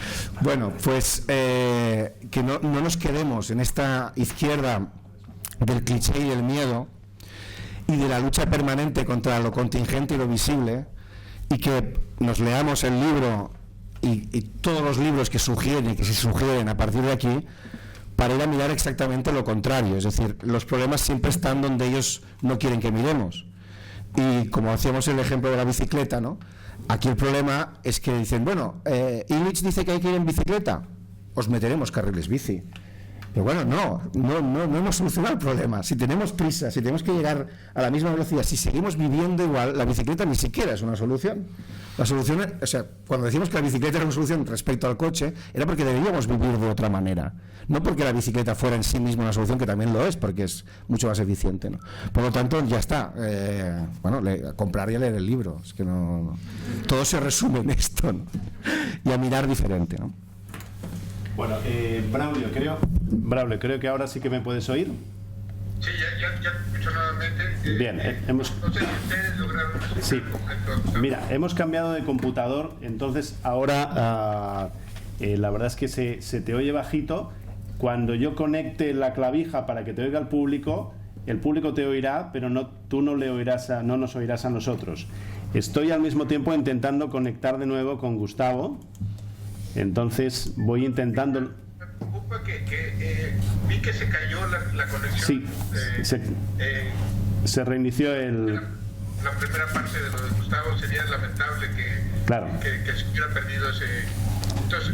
Bueno, pues que no nos quedemos en esta izquierda del cliché y del miedo y de la lucha permanente contra lo contingente y lo visible, y que nos leamos el libro y todos los libros que sugieren y que se sugieren a partir de aquí, para ir a mirar exactamente lo contrario. Es decir, los problemas siempre están donde ellos no quieren que miremos. Y como hacíamos el ejemplo de la bicicleta, ¿no? Aquí el problema es que dicen, bueno, Illich dice que hay que ir en bicicleta, os meteremos carriles bici. Pero bueno, no hemos solucionado el problema. Si tenemos prisa, si tenemos que llegar a la misma velocidad, si seguimos viviendo igual, la bicicleta ni siquiera es una solución. La solución, o sea, cuando decimos que la bicicleta era una solución respecto al coche, era porque deberíamos vivir de otra manera. No porque la bicicleta fuera en sí misma una solución, que también lo es, porque es mucho más eficiente, ¿no? Por lo tanto, ya está. Comprar y leer el libro. Es que no. Todo se resume en esto, ¿no? Y a mirar diferente, ¿no? Bueno, Braulio, creo que ahora sí que me puedes oír. Sí, ya te escucho nuevamente. Bien, no sé si ustedes lograron sí. Mira, hemos cambiado de computador, entonces ahora la verdad es que se te oye bajito. Cuando yo conecte la clavija para que te oiga el público te oirá, pero tú no nos oirás a nosotros. Estoy al mismo tiempo intentando conectar de nuevo con Gustavo. Entonces voy intentando. Me preocupa que vi que se cayó la conexión. Sí, se reinició la primera parte de lo de Gustavo. Sería lamentable que se hubiera perdido ese. Entonces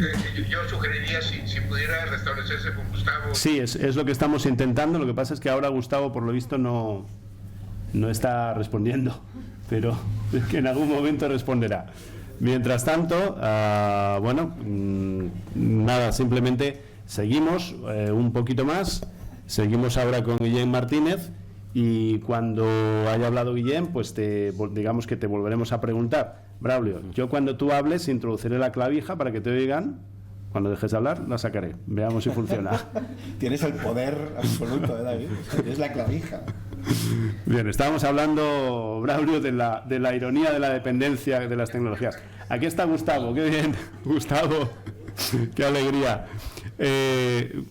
yo sugeriría si pudiera restablecerse con Gustavo. Sí, es lo que estamos intentando. Lo que pasa es que ahora Gustavo, por lo visto, no está respondiendo, pero que en algún momento responderá. Mientras tanto, nada, simplemente seguimos un poquito más, seguimos ahora con Guillem Martínez, y cuando haya hablado Guillem, pues digamos que te volveremos a preguntar. Braulio, yo cuando tú hables introduciré la clavija para que te oigan. Cuando dejes de hablar, la sacaré. Veamos si funciona. Tienes el poder absoluto, David. Es la clavija. Bien, estábamos hablando, Braulio, de la ironía de la dependencia de las tecnologías. Aquí está Gustavo, qué bien, Gustavo. Qué alegría.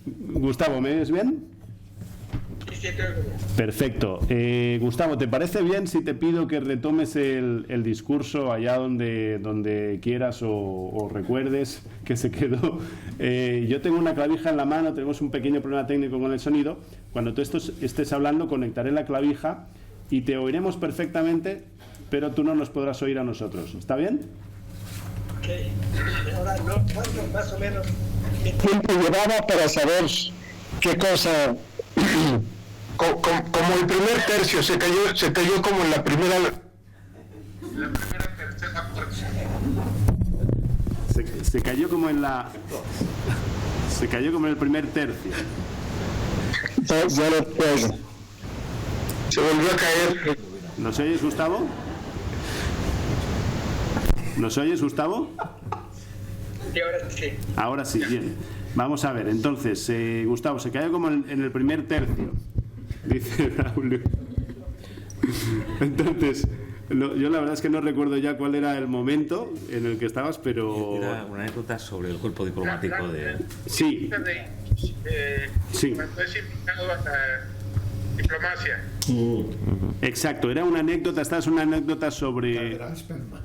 Gustavo, ¿me oyes bien? Sí, creo que bien. Perfecto. Gustavo, ¿te parece bien si te pido que retomes el discurso allá donde quieras o recuerdes que se quedó? Yo tengo una clavija en la mano, tenemos un pequeño problema técnico con el sonido. Cuando tú estés hablando, conectaré la clavija y te oiremos perfectamente, pero tú no nos podrás oír a nosotros. ¿Está bien? Ok. Ahora, ¿cuánto más o menos? ¿Qué tiempo llevaba para saber qué cosa? Como el primer tercio, se cayó como en la primera tercera parte. Se cayó como en la... Se cayó como en el primer tercio. Ya no puedo. Se volvió a caer. ¿Nos oyes, Gustavo? ¿Nos oyes, Gustavo? Sí, ahora sí. Ahora sí, bien. Vamos a ver, entonces, Gustavo, se cayó como en el primer tercio, dice Braulio. Entonces, yo la verdad es que no recuerdo ya cuál era el momento en el que estabas, pero... Era una anécdota sobre el cuerpo diplomático de... Sí. Sí. Cuando es invitado a la diplomacia. Exacto, era una anécdota, esta es una anécdota sobre...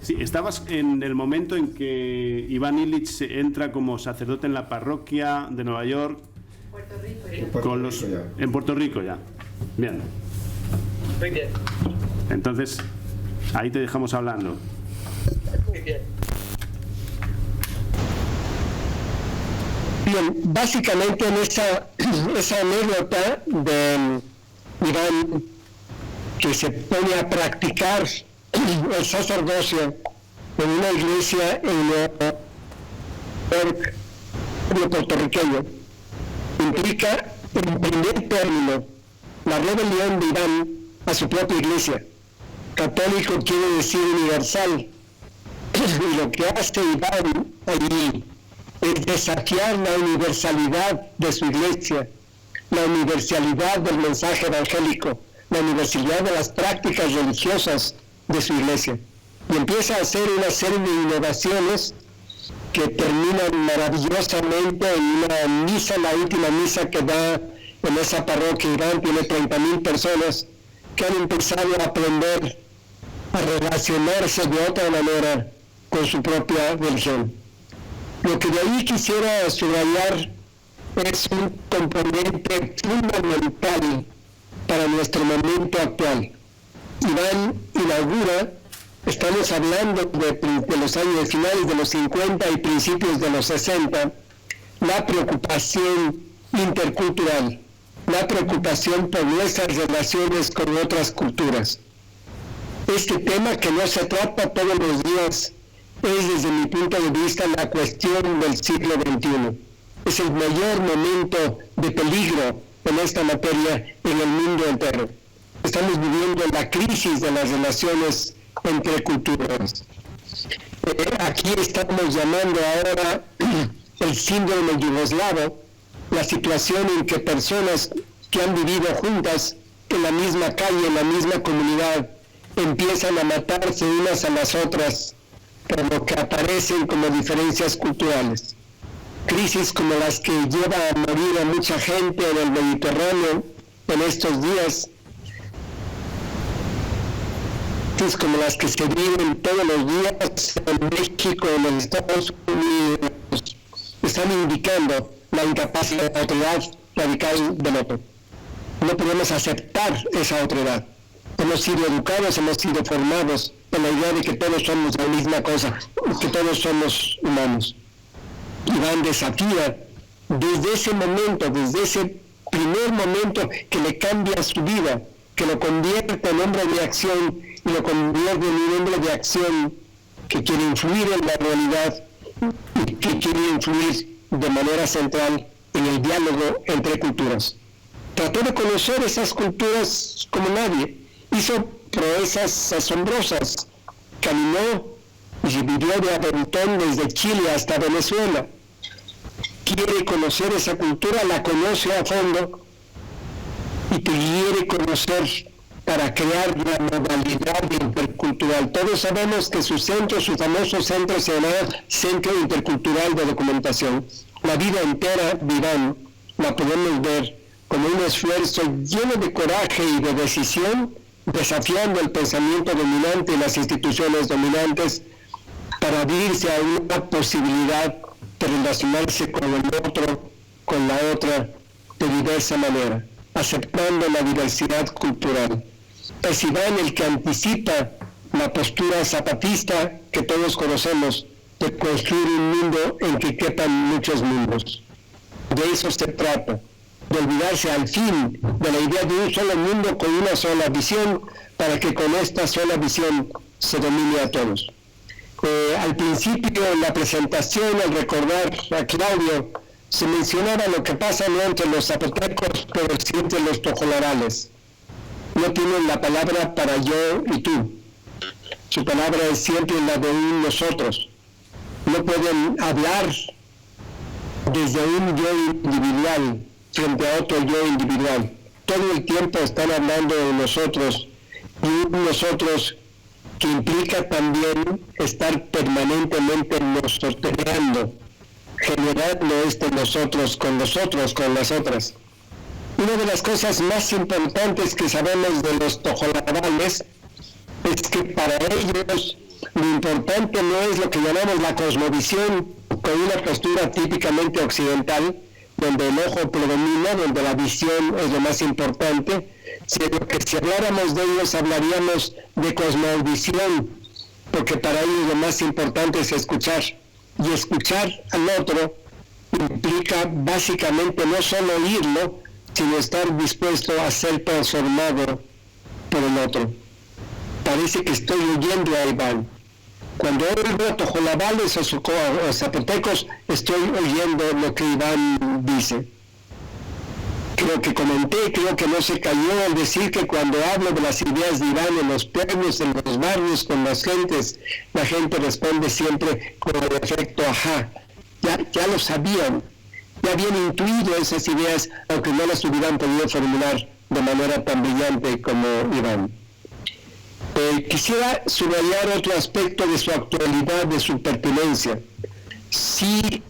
Sí, estabas en el momento en que Iván Illich entra como sacerdote en la parroquia de Nueva York. En Puerto Rico ya. Bien. Muy bien. Entonces, ahí te dejamos hablando. Muy bien. Bien, básicamente en esa anécdota de Iván, que se pone a practicar el sacerdocio en una iglesia en Nueva York, puertorriqueño, implica en primer término la rebelión de Iván a su propia iglesia. Católico quiere decir universal, y lo que hace Iván allí es desafiar la universalidad de su iglesia, la universalidad del mensaje evangélico, la universalidad de las prácticas religiosas de su iglesia. Y empieza a hacer una serie de innovaciones que terminan maravillosamente en una misa, la última misa que da en esa parroquia. Iván tiene 30,000 personas que han empezado a aprender a relacionarse de otra manera con su propia religión. Lo que de ahí quisiera subrayar es un componente fundamental para nuestro momento actual. Iván inaugura, estamos hablando de los años finales de los 50 y principios de los 60, la preocupación intercultural, la preocupación por nuestras relaciones con otras culturas. Este tema, que no se trata todos los días, es desde mi punto de vista la cuestión del siglo XXI. Es el mayor momento de peligro en esta materia en el mundo entero. Estamos viviendo la crisis de las relaciones entre culturas. Aquí estamos llamando ahora el síndrome yugoslavo, la situación en que personas que han vivido juntas en la misma calle, en la misma comunidad, empiezan a matarse unas a las otras por lo que aparecen como diferencias culturales. Crisis como las que lleva a morir a mucha gente en el Mediterráneo en estos días, crisis como las que se viven todos los días en México, en los Estados Unidos, están indicando la incapacidad de la autoridad radical del otro. No podemos aceptar esa autoridad. Hemos sido educados, hemos sido formados en la idea de que todos somos la misma cosa, que todos somos humanos. Iván desafía desde ese momento, desde ese primer momento que le cambia su vida, que lo convierte en hombre de acción y lo convierte en un hombre de acción que quiere influir en la realidad y que quiere influir de manera central en el diálogo entre culturas. Trató de conocer esas culturas como nadie, hizo proezas asombrosas, caminó y vivió de aventón desde Chile hasta Venezuela. Quiere conocer esa cultura, la conoce a fondo y quiere conocer para crear la modalidad intercultural. Todos sabemos que su famoso centro se llama Centro Intercultural de Documentación. La vida entera de Iván la podemos ver como un esfuerzo lleno de coraje y de decisión, desafiando el pensamiento dominante y las instituciones dominantes para abrirse a una posibilidad de relacionarse con el otro, con la otra, de diversa manera, aceptando la diversidad cultural. Es Iván el que anticipa la postura zapatista que todos conocemos, de construir un mundo en que quepan muchos mundos. De eso se trata, de olvidarse al fin de la idea de un solo mundo con una sola visión, para que con esta sola visión se domine a todos. Al principio, en la presentación, al recordar a Claudio, se mencionaba lo que pasa no entre los zapotecos, pero sí entre los tojolabales. No tienen la palabra para yo y tú. Su palabra es siempre la de un nosotros. No pueden hablar desde un yo individual frente a otro yo individual. Todo el tiempo están hablando de nosotros, y un nosotros que implica también estar permanentemente nosotreando, generando nosotros, con las otras. Una de las cosas más importantes que sabemos de los tojolabales es que para ellos lo importante no es lo que llamamos la cosmovisión, con una postura típicamente occidental, donde el ojo predomina, donde la visión es lo más importante, sino que si habláramos de ellos, hablaríamos de cosmovisión, porque para ellos lo más importante es escuchar, y escuchar al otro implica básicamente no solo oírlo, sino estar dispuesto a ser transformado por el otro. Parece que estoy oyendo a Iván. Cuando oigo a tojolabales o zapotecos, estoy oyendo lo que Iván dice. Creo que no se cayó al decir que cuando hablo de las ideas de Iván en los pueblos, en los barrios, con las gentes, la gente responde siempre con el efecto ajá. Ya lo sabían, ya habían intuido esas ideas, aunque no las hubieran podido formular de manera tan brillante como Iván. Quisiera subrayar otro aspecto de su actualidad, de su pertinencia. Sí,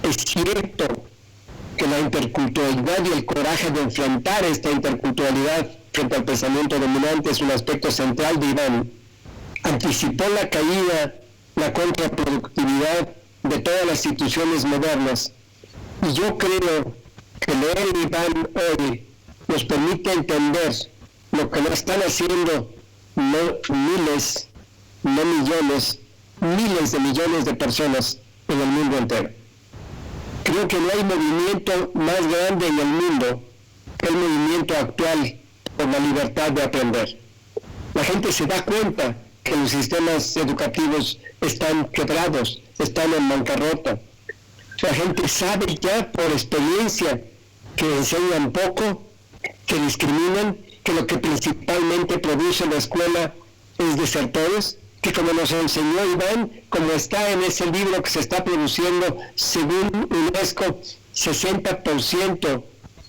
es cierto que la interculturalidad y el coraje de enfrentar esta interculturalidad frente al pensamiento dominante es un aspecto central de Iván. Anticipó la caída, la contraproductividad de todas las instituciones modernas. Y yo creo que leer Iván hoy nos permite entender lo que lo están haciendo no miles, no millones, miles de millones de personas en el mundo entero. Creo que no hay movimiento más grande en el mundo que el movimiento actual por la libertad de aprender. La gente se da cuenta que los sistemas educativos están quebrados, están en bancarrota. La gente sabe ya por experiencia que enseñan poco, que discriminan, que lo que principalmente produce la escuela es desertores, que como nos enseñó Iván, como está en ese libro que se está produciendo, según UNESCO, 60%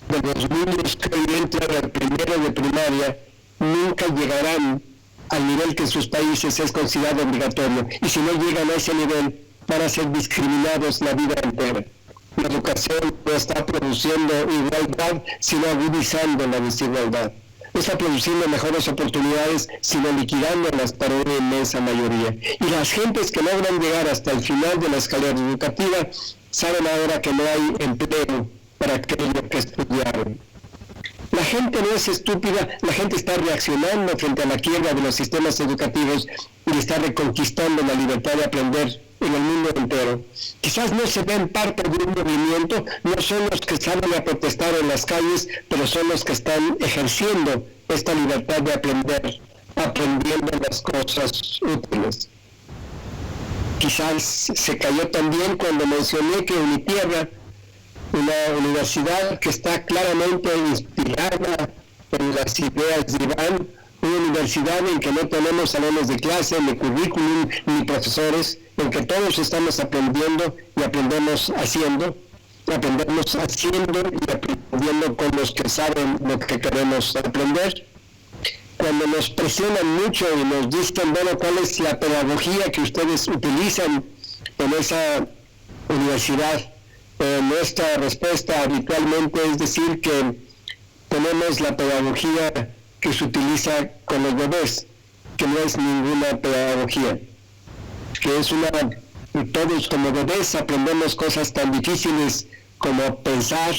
de los niños que hoy entran al primero de primaria nunca llegarán al nivel que en sus países es considerado obligatorio, y si no llegan a ese nivel van a ser discriminados la vida entera. La educación no está produciendo igualdad, sino agudizando la desigualdad. No está produciendo mejores oportunidades, sino liquidándolas para una inmensa mayoría. Y las gentes que logran llegar hasta el final de la escalera educativa saben ahora que no hay empleo para aquello que estudiaron. La gente no es estúpida, la gente está reaccionando frente a la quiebra de los sistemas educativos y está reconquistando la libertad de aprender en el mundo entero. Quizás no se ven parte de un movimiento, no son los que salen a protestar en las calles, pero son los que están ejerciendo esta libertad de aprender, aprendiendo las cosas útiles. Quizás se cayó también cuando mencioné que en mi tierra, una universidad que está claramente inspirada en las ideas de Iván, una universidad en que no tenemos salones de clase, ni currículum, ni profesores, en que todos estamos aprendiendo y aprendemos haciendo y aprendiendo con los que saben lo que queremos aprender. cuando nos presionan mucho y nos dicen, bueno, ¿cuál es la pedagogía que ustedes utilizan en esa universidad? Nuestra respuesta habitualmente es decir que tenemos la pedagogía que se utiliza con los bebés, que no es ninguna pedagogía, que es todos como bebés aprendemos cosas tan difíciles como pensar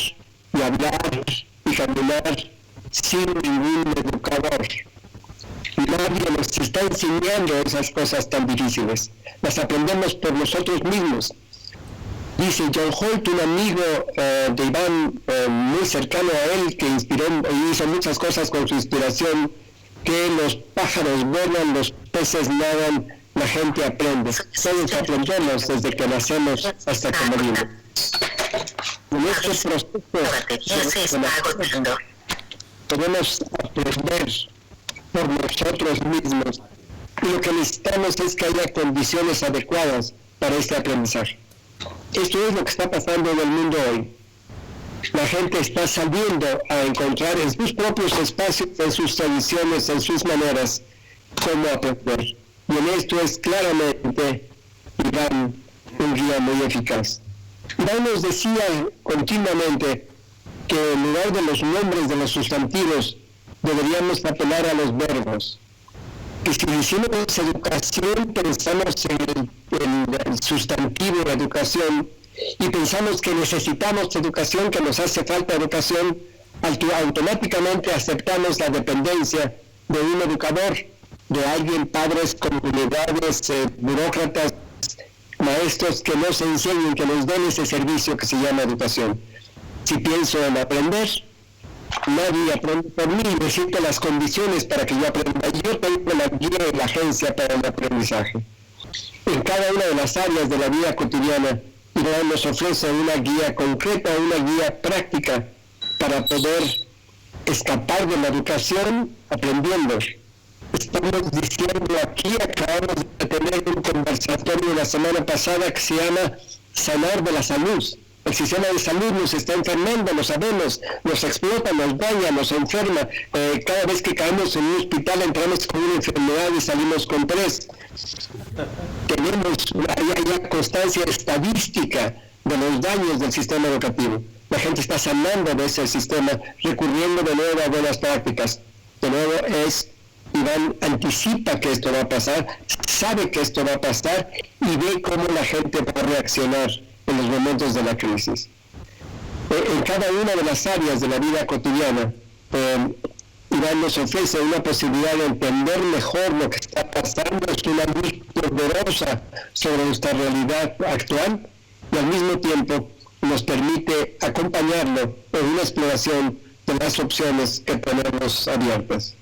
y hablar y caminar sin ningún educador. Nadie nos está enseñando esas cosas tan difíciles, las aprendemos por nosotros mismos. Dice John Holt, un amigo de Iván muy cercano a él, que inspiró y hizo muchas cosas con su inspiración, que los pájaros vuelan, los peces nadan, la gente aprende. Todos aprendemos desde que nacemos hasta que morimos. En este proceso podemos aprender por nosotros mismos, y lo que necesitamos es que haya condiciones adecuadas para este aprendizaje. Esto es lo que está pasando en el mundo hoy. La gente está saliendo a encontrar en sus propios espacios, en sus tradiciones, en sus maneras, cómo aprender. Y en esto es claramente Iván un guía muy eficaz. Iván nos decía continuamente que en lugar de los nombres de los sustantivos deberíamos apelar a los verbos. Que si decimos educación, pensamos en el sustantivo de educación y pensamos que necesitamos educación, que nos hace falta educación, automáticamente aceptamos la dependencia de un educador, de alguien, padres, comunidades, burócratas, maestros que nos enseñen, que nos den ese servicio que se llama educación. Si pienso en aprender, nadie aprende por mí, necesito las condiciones para que yo aprenda. Yo tengo la guía y la agencia para el aprendizaje. En cada una de las áreas de la vida cotidiana, Iván nos ofrece una guía concreta, una guía práctica para poder escapar de la educación aprendiendo. Estamos diciendo aquí, acabamos de tener un conversatorio la semana pasada que se llama Sanar de la Salud. El sistema de salud nos está enfermando, lo sabemos, nos explota, nos daña, nos enferma. Cada vez que caemos en un hospital entramos con una enfermedad y salimos con 3. Hay constancia estadística de los daños del sistema educativo. La gente está sanando de ese sistema, recurriendo de nuevo a buenas prácticas. De nuevo Iván anticipa que esto va a pasar, sabe que esto va a pasar y ve cómo la gente va a reaccionar en los momentos de la crisis. En cada una de las áreas de la vida cotidiana, Iván nos ofrece una posibilidad de entender mejor lo que está pasando, es una luz poderosa sobre nuestra realidad actual y al mismo tiempo nos permite acompañarlo en una exploración de las opciones que tenemos abiertas.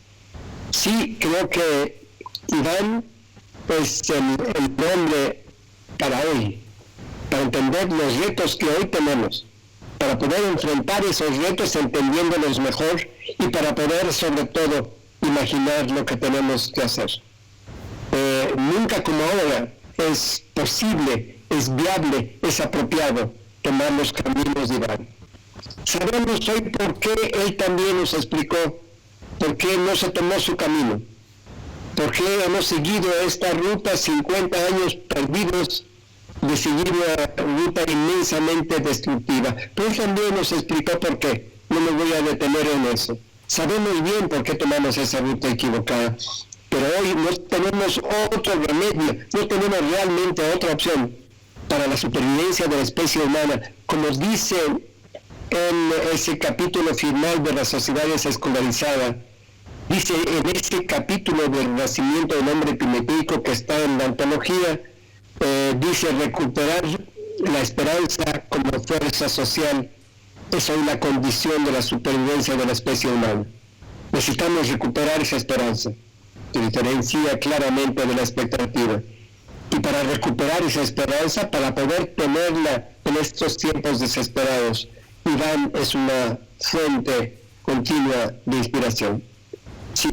Sí, creo que Iván es el nombre para hoy, para entender los retos que hoy tenemos, para poder enfrentar esos retos entendiéndolos mejor y para poder sobre todo imaginar lo que tenemos que hacer. Nunca como ahora es posible, es viable, es apropiado tomar los caminos de Iván. Sabemos hoy por qué él también nos explicó por qué no se tomó su camino, por qué hemos seguido esta ruta 50 años perdidos de seguir una ruta inmensamente destructiva. Pero él también nos explicó por qué. No me voy a detener en eso. Sabemos bien por qué tomamos esa ruta equivocada, pero hoy no tenemos otro remedio, no tenemos realmente otra opción para la supervivencia de la especie humana. Como dice en ese capítulo final de las sociedades escolarizadas, dice en ese capítulo del nacimiento del hombre primitivo que está en la antología, dice recuperar la esperanza como fuerza social es una condición de la supervivencia de la especie humana. Necesitamos recuperar esa esperanza, que diferencia claramente de la expectativa. Y para recuperar esa esperanza, para poder tenerla en estos tiempos desesperados, Iván es una fuente continua de inspiración. Sí,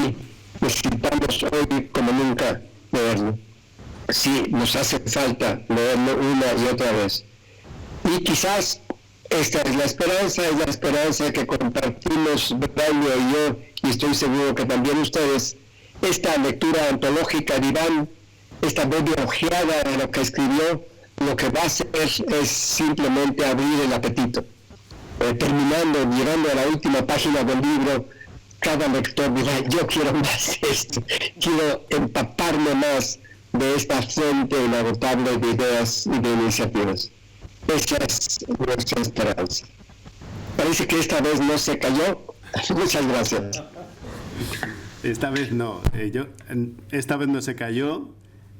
necesitamos hoy como nunca leerlo. Sí, nos hace falta leerlo una y otra vez. Y quizás esta es la esperanza que compartimos Braulio y yo, y estoy seguro que también ustedes, esta lectura antológica de Iván, esta breve ojeada de lo que escribió, lo que va a hacer es simplemente abrir el apetito. Llegando a la última página del libro, cada lector dirá, yo quiero más de esto, quiero empaparme más de esta fuente inagotable de ideas y de iniciativas. Esa es nuestra esperanza. Parece que esta vez no se cayó. Muchas gracias. Esta vez no. Esta vez no se cayó.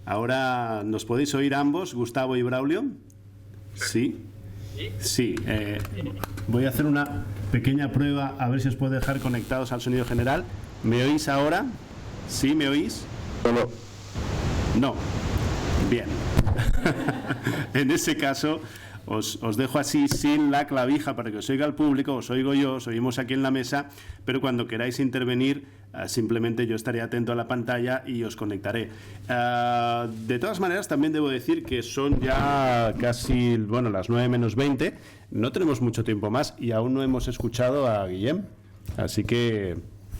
Ahora, ¿nos podéis oír ambos, Gustavo y Braulio? Sí. Sí. Voy a hacer una pequeña prueba a ver si os puedo dejar conectados al sonido general. ¿Me oís ahora? ¿Sí? ¿Me oís? No. Bien. En ese caso, os dejo así sin la clavija para que os oiga el público, os oigo yo, os oímos aquí en la mesa, pero cuando queráis intervenir, simplemente yo estaré atento a la pantalla y os conectaré. De todas maneras, también debo decir que son ya casi, las 9 menos 20, no tenemos mucho tiempo más y aún no hemos escuchado a Guillem, así que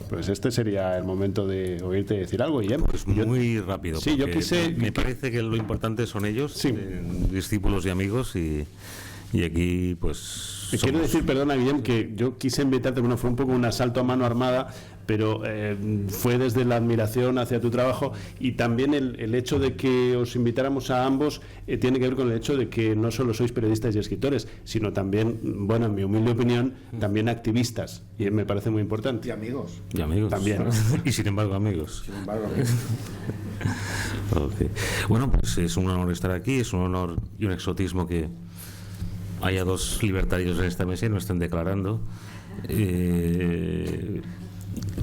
pues este sería el momento de oírte decir algo, Guillem. Pues muy rápido. Sí, yo quise... Me parece que lo importante son ellos, sí. Discípulos y amigos, y aquí pues... Quiero decir, perdona, Guillem, que yo quise invitarte, fue un poco un asalto a mano armada, pero fue desde la admiración hacia tu trabajo, y también el hecho de que os invitáramos a ambos tiene que ver con el hecho de que no solo sois periodistas y escritores, sino también, en mi humilde opinión, también activistas, y me parece muy importante. Y amigos. Y amigos. También. Y sin embargo amigos. Okay. Bueno, pues es un honor estar aquí, es un honor y un exotismo que haya dos libertarios en esta mesa y no estén declarando.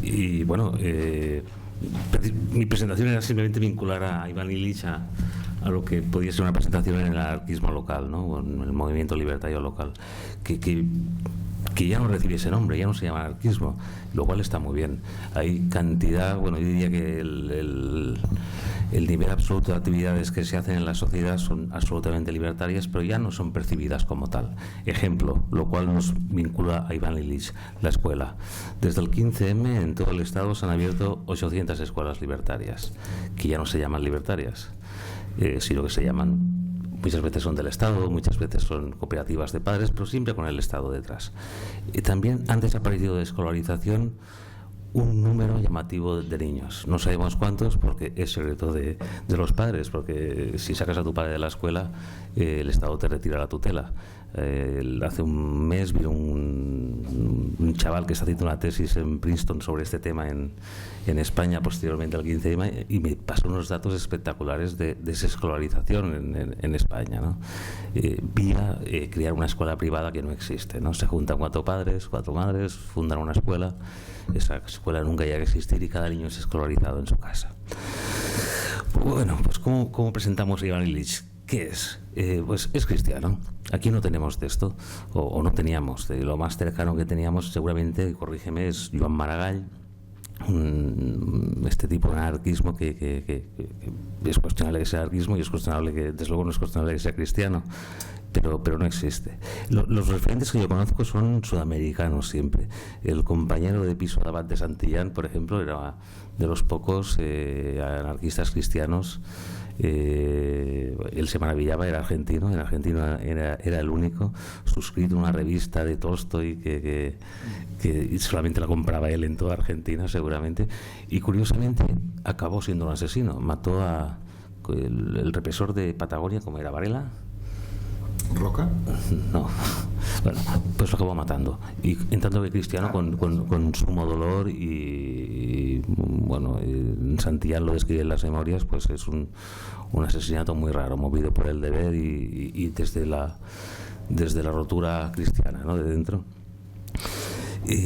Y bueno, mi presentación era simplemente vincular a Iván Illich a lo que podía ser una presentación en el anarquismo local, ¿no? O en el movimiento libertario local, que ya no recibe ese nombre, ya no se llama anarquismo, lo cual está muy bien. Hay cantidad, yo diría que el nivel absoluto de actividades que se hacen en la sociedad son absolutamente libertarias, pero ya no son percibidas como tal. Ejemplo, lo cual nos vincula a Iván Illich, la escuela. Desde el 15M en todo el Estado se han abierto 800 escuelas libertarias, que ya no se llaman libertarias, sino que se llaman... Muchas veces son del Estado, muchas veces son cooperativas de padres, pero siempre con el Estado detrás. Y también han desaparecido de escolarización un número llamativo de niños. No sabemos cuántos porque es secreto de los padres, porque si sacas a tu padre de la escuela, el Estado te retira la tutela. Hace un mes vi un chaval que está haciendo una tesis en Princeton sobre este tema en España posteriormente al 15M, y me pasó unos datos espectaculares de desescolarización en España, ¿no? Vía crear una escuela privada que no existe, ¿no? Se juntan 4 padres, 4 madres, fundan una escuela. Esa escuela nunca llega a existir y cada niño es escolarizado en su casa. Bueno, pues ¿cómo presentamos a Iván Illich? ¿Qué es? Pues es cristiano. Aquí no tenemos de esto, o no teníamos. Lo más cercano que teníamos, seguramente, corrígeme, es Joan Maragall, este tipo de anarquismo que es cuestionable que sea anarquismo, y es cuestionable que, desde luego, no es cuestionable que sea cristiano. Pero no existe. Los referentes que yo conozco son sudamericanos siempre. El compañero de piso de Abad de Santillán, por ejemplo, era de los pocos anarquistas cristianos. Él se maravillaba, era argentino, era el único, suscrito a una revista de Tolstoy que solamente la compraba él en toda Argentina, seguramente, y curiosamente acabó siendo un asesino. Mató a el represor de Patagonia, como era Varela. ¿Roca? No. Bueno, pues lo acabó matando. Y en tanto que cristiano, con sumo dolor, y en Santillán lo describe en las memorias, pues es un asesinato muy raro, movido por el deber y desde la rotura cristiana, ¿no? De dentro.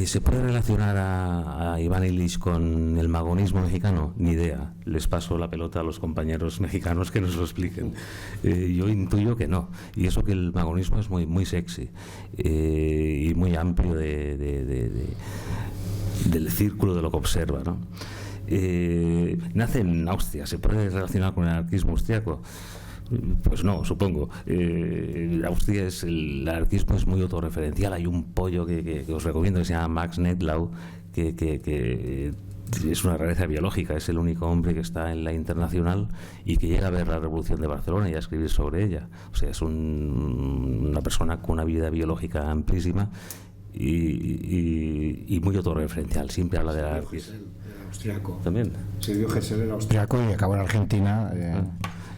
¿Se puede relacionar a Iván Illich con el magonismo mexicano? Ni idea. Les paso la pelota a los compañeros mexicanos que nos lo expliquen. Yo intuyo que no. Y eso que el magonismo es muy, muy sexy y muy amplio del círculo de lo que observa, ¿no? Nace en Austria. ¿Se puede relacionar con el anarquismo austriaco? Pues no, supongo. Austria el anarquismo es muy autorreferencial. Hay un pollo que os recomiendo que se llama Max Nettlau, que es una rareza biológica, es el único hombre que está en la Internacional y que llega a ver la Revolución de Barcelona y a escribir sobre ella. O sea, es una persona con una vida biológica amplísima y muy autorreferencial. Siempre habla de la artista. Austriaco. También. Silvio Gesell era austriaco y acabó en Argentina.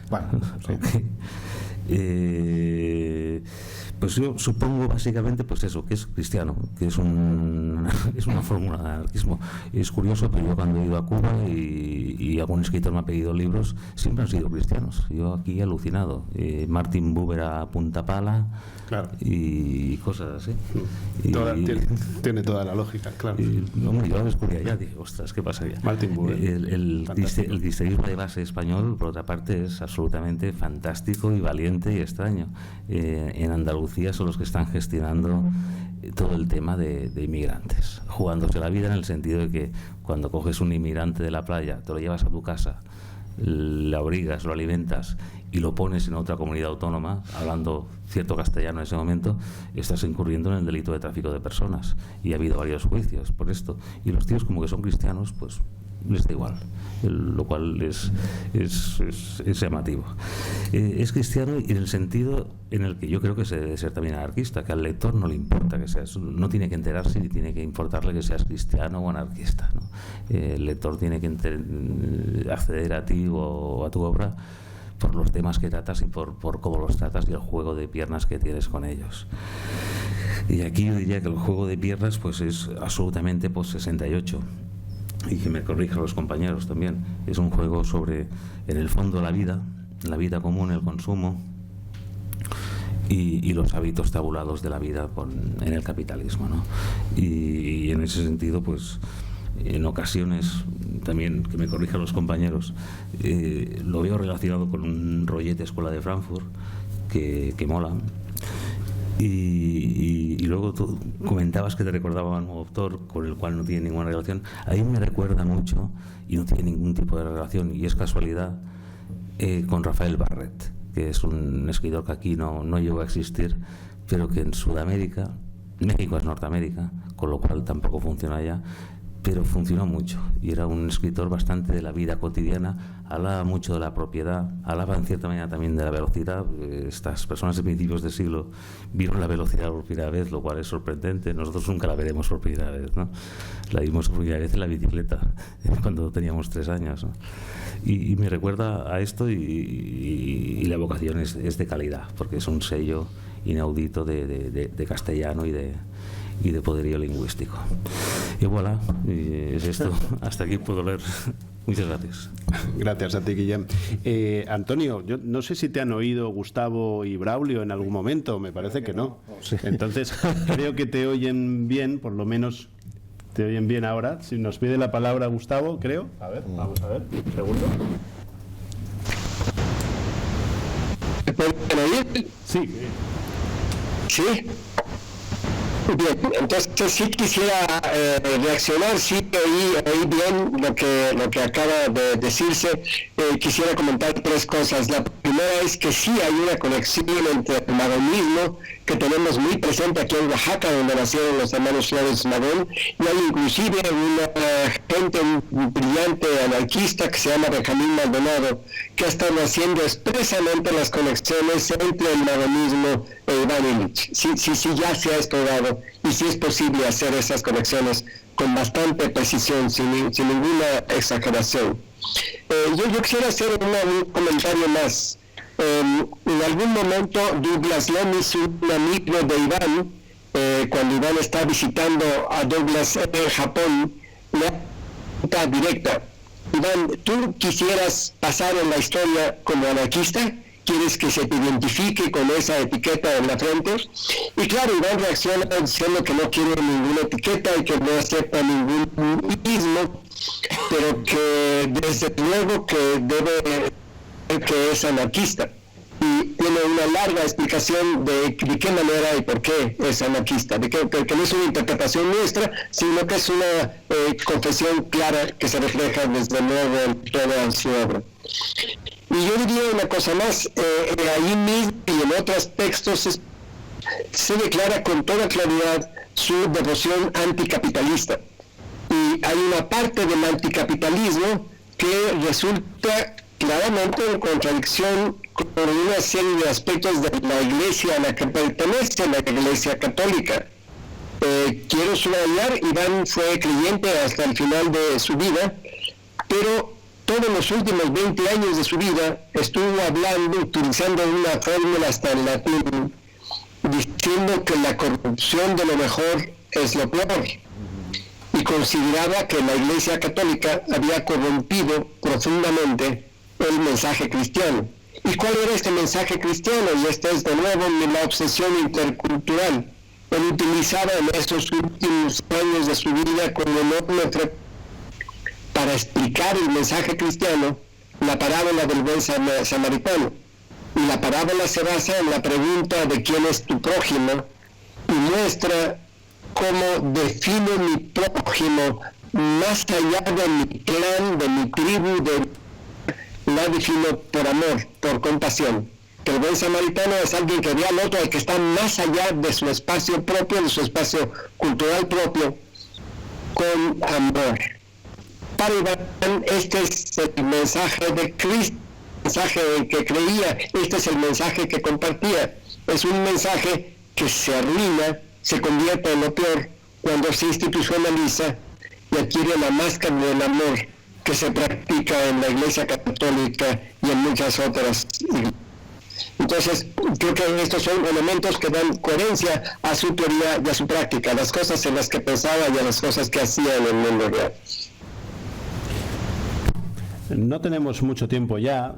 Bueno, sí. Okay. Pues yo supongo básicamente pues eso, que es cristiano, que es una fórmula de anarquismo. Es curioso, pero yo cuando he ido a Cuba y algún escritor me ha pedido libros, siempre han sido cristianos. Yo aquí he alucinado. Martin Buber a punta pala, claro, y cosas así. Tiene toda la lógica, claro. Hombre, yo lo descubrí allá, dije, ostras, ¿qué pasaría? Martin Buber. El cristianismo de base español, por otra parte, es absolutamente fantástico y valiente y extraño. En Andalucía son los que están gestionando todo el tema de inmigrantes, jugándose la vida en el sentido de que cuando coges un inmigrante de la playa, te lo llevas a tu casa, le abrigas, lo alimentas y lo pones en otra comunidad autónoma, hablando cierto castellano en ese momento, estás incurriendo en el delito de tráfico de personas. Y ha habido varios juicios por esto. Y los tíos, como que son cristianos, pues les da igual, lo cual es llamativo. Es cristiano y en el sentido en el que yo creo que se debe ser también anarquista, que al lector no le importa que seas, no tiene que enterarse ni tiene que importarle que seas cristiano o anarquista, ¿no? El lector tiene que acceder a ti o a tu obra por los temas que tratas y por cómo los tratas y el juego de piernas que tienes con ellos. Y aquí yo diría que el juego de piernas pues es absolutamente post-68. Y que me corrijan los compañeros también. Es un juego sobre, en el fondo, la vida común, el consumo y los hábitos tabulados de la vida en el capitalismo, ¿no? Y en ese sentido, pues, en ocasiones, también, que me corrijan los compañeros, lo veo relacionado con un rollete Escuela de Frankfurt que mola. Y luego tú comentabas que te recordaba a un autor con el cual no tiene ninguna relación. A mí me recuerda mucho y no tiene ningún tipo de relación, y es casualidad, con Rafael Barret, que es un escritor que aquí no llegó a existir, pero que en Sudamérica, México es Norteamérica, con lo cual tampoco funciona allá, pero funcionó mucho y era un escritor bastante de la vida cotidiana, hablaba mucho de la propiedad, hablaba en cierta manera también de la velocidad. Estas personas de principios de siglo vieron la velocidad por primera vez, lo cual es sorprendente. Nosotros nunca la veremos por primera vez, ¿no? La vimos por primera vez en la bicicleta cuando teníamos 3 años, ¿no? Y me recuerda a esto, y la vocación es de calidad, porque es un sello inaudito de castellano y de poderío lingüístico. Y voilà, es esto. Hasta aquí puedo leer. Muchas gracias. Gracias a ti, Guillem. Antonio, yo no sé si te han oído Gustavo y Braulio en algún momento, me parece que no. Entonces, creo que te oyen bien, por lo menos te oyen bien ahora. Si nos pide la palabra Gustavo, creo. A ver, vamos a ver, un segundo. ¿Me pueden oír? Sí. ¿Sí? Bien, entonces sí quisiera reaccionar, sí oí bien lo que acaba de decirse. Quisiera comentar 3 cosas. La primera es que sí hay una conexión entre el magonismo, que tenemos muy presente aquí en Oaxaca, donde nacieron los hermanos Flores Magón, y hay inclusive una gente brillante anarquista que se llama Benjamín Maldonado, que ha estado haciendo expresamente las conexiones entre el magonismo e Iván Illich. Sí, ya se ha explorado, y sí es posible hacer esas conexiones con bastante precisión, sin ninguna exageración. Yo quisiera hacer un comentario más. En algún momento Douglas Lemis, un amigo de Iván, cuando Iván está visitando a Douglas en Japón, le da una pregunta directa: Iván, ¿tú quisieras pasar en la historia como anarquista? ¿Quieres que se te identifique con esa etiqueta en la frente? Y claro, Iván reacciona diciendo que no quiere ninguna etiqueta y que no acepta ningún ismo, pero que desde luego que debe ser que es anarquista. Y tiene una larga explicación de qué manera y por qué es anarquista, que no es una interpretación nuestra, sino que es una confesión clara que se refleja desde luego en toda su obra. Y yo diría una cosa más, ahí mismo y en otros textos se declara con toda claridad su devoción anticapitalista. Y hay una parte del anticapitalismo que resulta claramente en contradicción con una serie de aspectos de la iglesia a la que pertenece, la iglesia católica. Quiero subrayar, Iván fue creyente hasta el final de su vida, pero todos los últimos 20 años de su vida estuvo hablando, utilizando una fórmula hasta en latín, diciendo que la corrupción de lo mejor es lo peor. Y consideraba que la Iglesia Católica había corrompido profundamente el mensaje cristiano. ¿Y cuál era este mensaje cristiano? Y esta es de nuevo la obsesión intercultural. Él utilizaba en esos últimos años de su vida como enorme para explicar el mensaje cristiano, la parábola del buen samaritano. Y la parábola se basa en la pregunta de quién es tu prójimo y muestra cómo defino mi prójimo más allá de mi clan, de mi tribu, la defino por amor, por compasión. Que el buen samaritano es alguien que ve al otro, el que está más allá de su espacio propio, de su espacio cultural propio, con amor. Para Iván, este es el mensaje de Cristo, el mensaje en que creía, este es el mensaje que compartía. Es un mensaje que se arruina, se convierte en lo peor cuando se institucionaliza y adquiere la máscara del amor que se practica en la Iglesia Católica y en muchas otras iglesias. Entonces, creo que estos son elementos que dan coherencia a su teoría y a su práctica, a las cosas en las que pensaba y a las cosas que hacía en el mundo real. No tenemos mucho tiempo ya,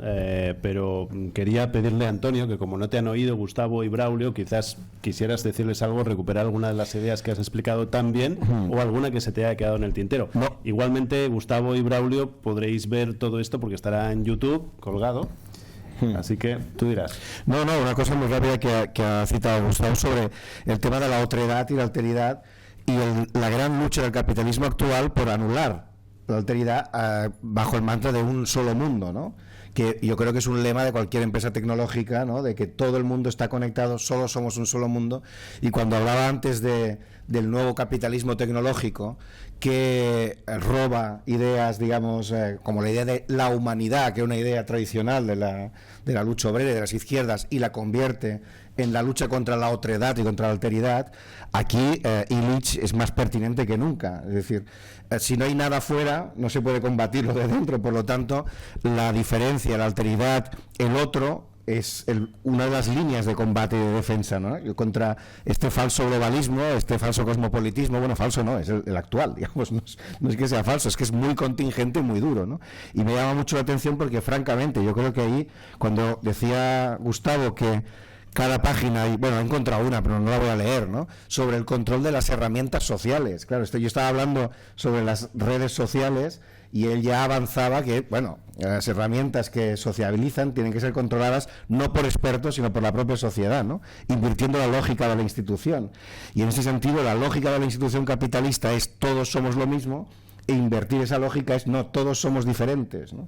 pero quería pedirle a Antonio que, como no te han oído Gustavo y Braulio, quizás quisieras decirles algo, recuperar alguna de las ideas que has explicado tan bien o alguna que se te haya quedado en el tintero. No. Igualmente, Gustavo y Braulio podréis ver todo esto porque estará en YouTube colgado. Así que tú dirás. No, una cosa muy rápida que ha citado Gustavo sobre el tema de la otredad y la alteridad y la gran lucha del capitalismo actual por anular la alteridad bajo el mantra de un solo mundo, ¿no? Que yo creo que es un lema de cualquier empresa tecnológica, ¿no? De que todo el mundo está conectado, solo somos un solo mundo. Y cuando hablaba antes del nuevo capitalismo tecnológico que roba ideas, digamos, como la idea de la humanidad, que es una idea tradicional de la lucha obrera y de las izquierdas, y la convierte en la lucha contra la otredad y contra la alteridad, aquí Illich es más pertinente que nunca. Es decir, si no hay nada fuera, no se puede combatirlo de dentro. Por lo tanto, la diferencia, la alteridad, el otro, es una de las líneas de combate y de defensa, ¿no? Contra este falso globalismo, este falso cosmopolitismo. Bueno, falso no, es el actual, digamos, no es que sea falso, es que es muy contingente y muy duro, ¿no? Y me llama mucho la atención porque, francamente, yo creo que ahí, cuando decía Gustavo que cada página, y bueno, he encontrado una, pero no la voy a leer, ¿no? Sobre el control de las herramientas sociales. Claro, yo estaba hablando sobre las redes sociales y él ya avanzaba que, bueno, las herramientas que sociabilizan tienen que ser controladas no por expertos, sino por la propia sociedad, ¿no? Invirtiendo la lógica de la institución. Y en ese sentido, la lógica de la institución capitalista es todos somos lo mismo, e invertir esa lógica es no, todos somos diferentes, ¿no?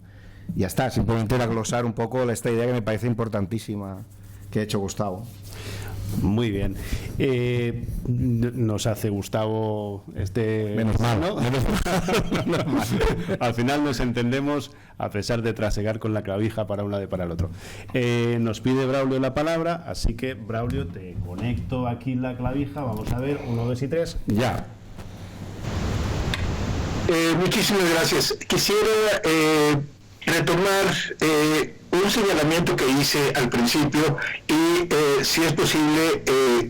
Y ya está, simplemente era glosar un poco esta idea que me parece importantísima que ha hecho Gustavo. Muy bien. Nos hace Gustavo menos mal, ¿no? menos mal. Al final nos entendemos a pesar de trasegar con la clavija para un lado y para el otro. Nos pide Braulio la palabra, así que Braulio, te conecto aquí la clavija. Vamos a ver, 1, 2 y 3. Ya. Muchísimas gracias. Quisiera retomar un señalamiento que hice al principio y, si es posible,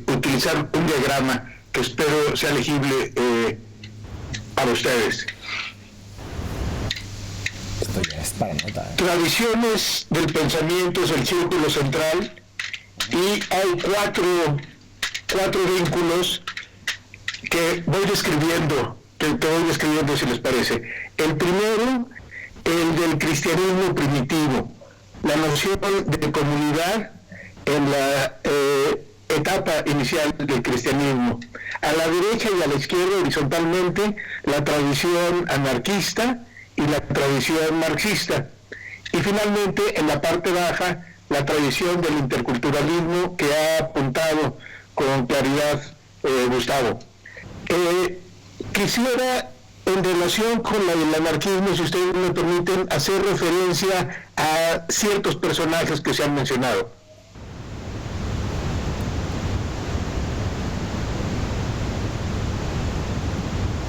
utilizar un diagrama que espero sea legible para ustedes. Esto ya es para nota. Tradiciones del pensamiento es el círculo central y hay cuatro vínculos que voy describiendo, si les parece. El primero, el del cristianismo primitivo, la noción de comunidad en la etapa inicial del cristianismo. A la derecha y a la izquierda, horizontalmente, la tradición anarquista y la tradición marxista. Y finalmente, en la parte baja, la tradición del interculturalismo que ha apuntado con claridad Gustavo. Quisiera en relación con el anarquismo, si ustedes me permiten, hacer referencia a ciertos personajes que se han mencionado.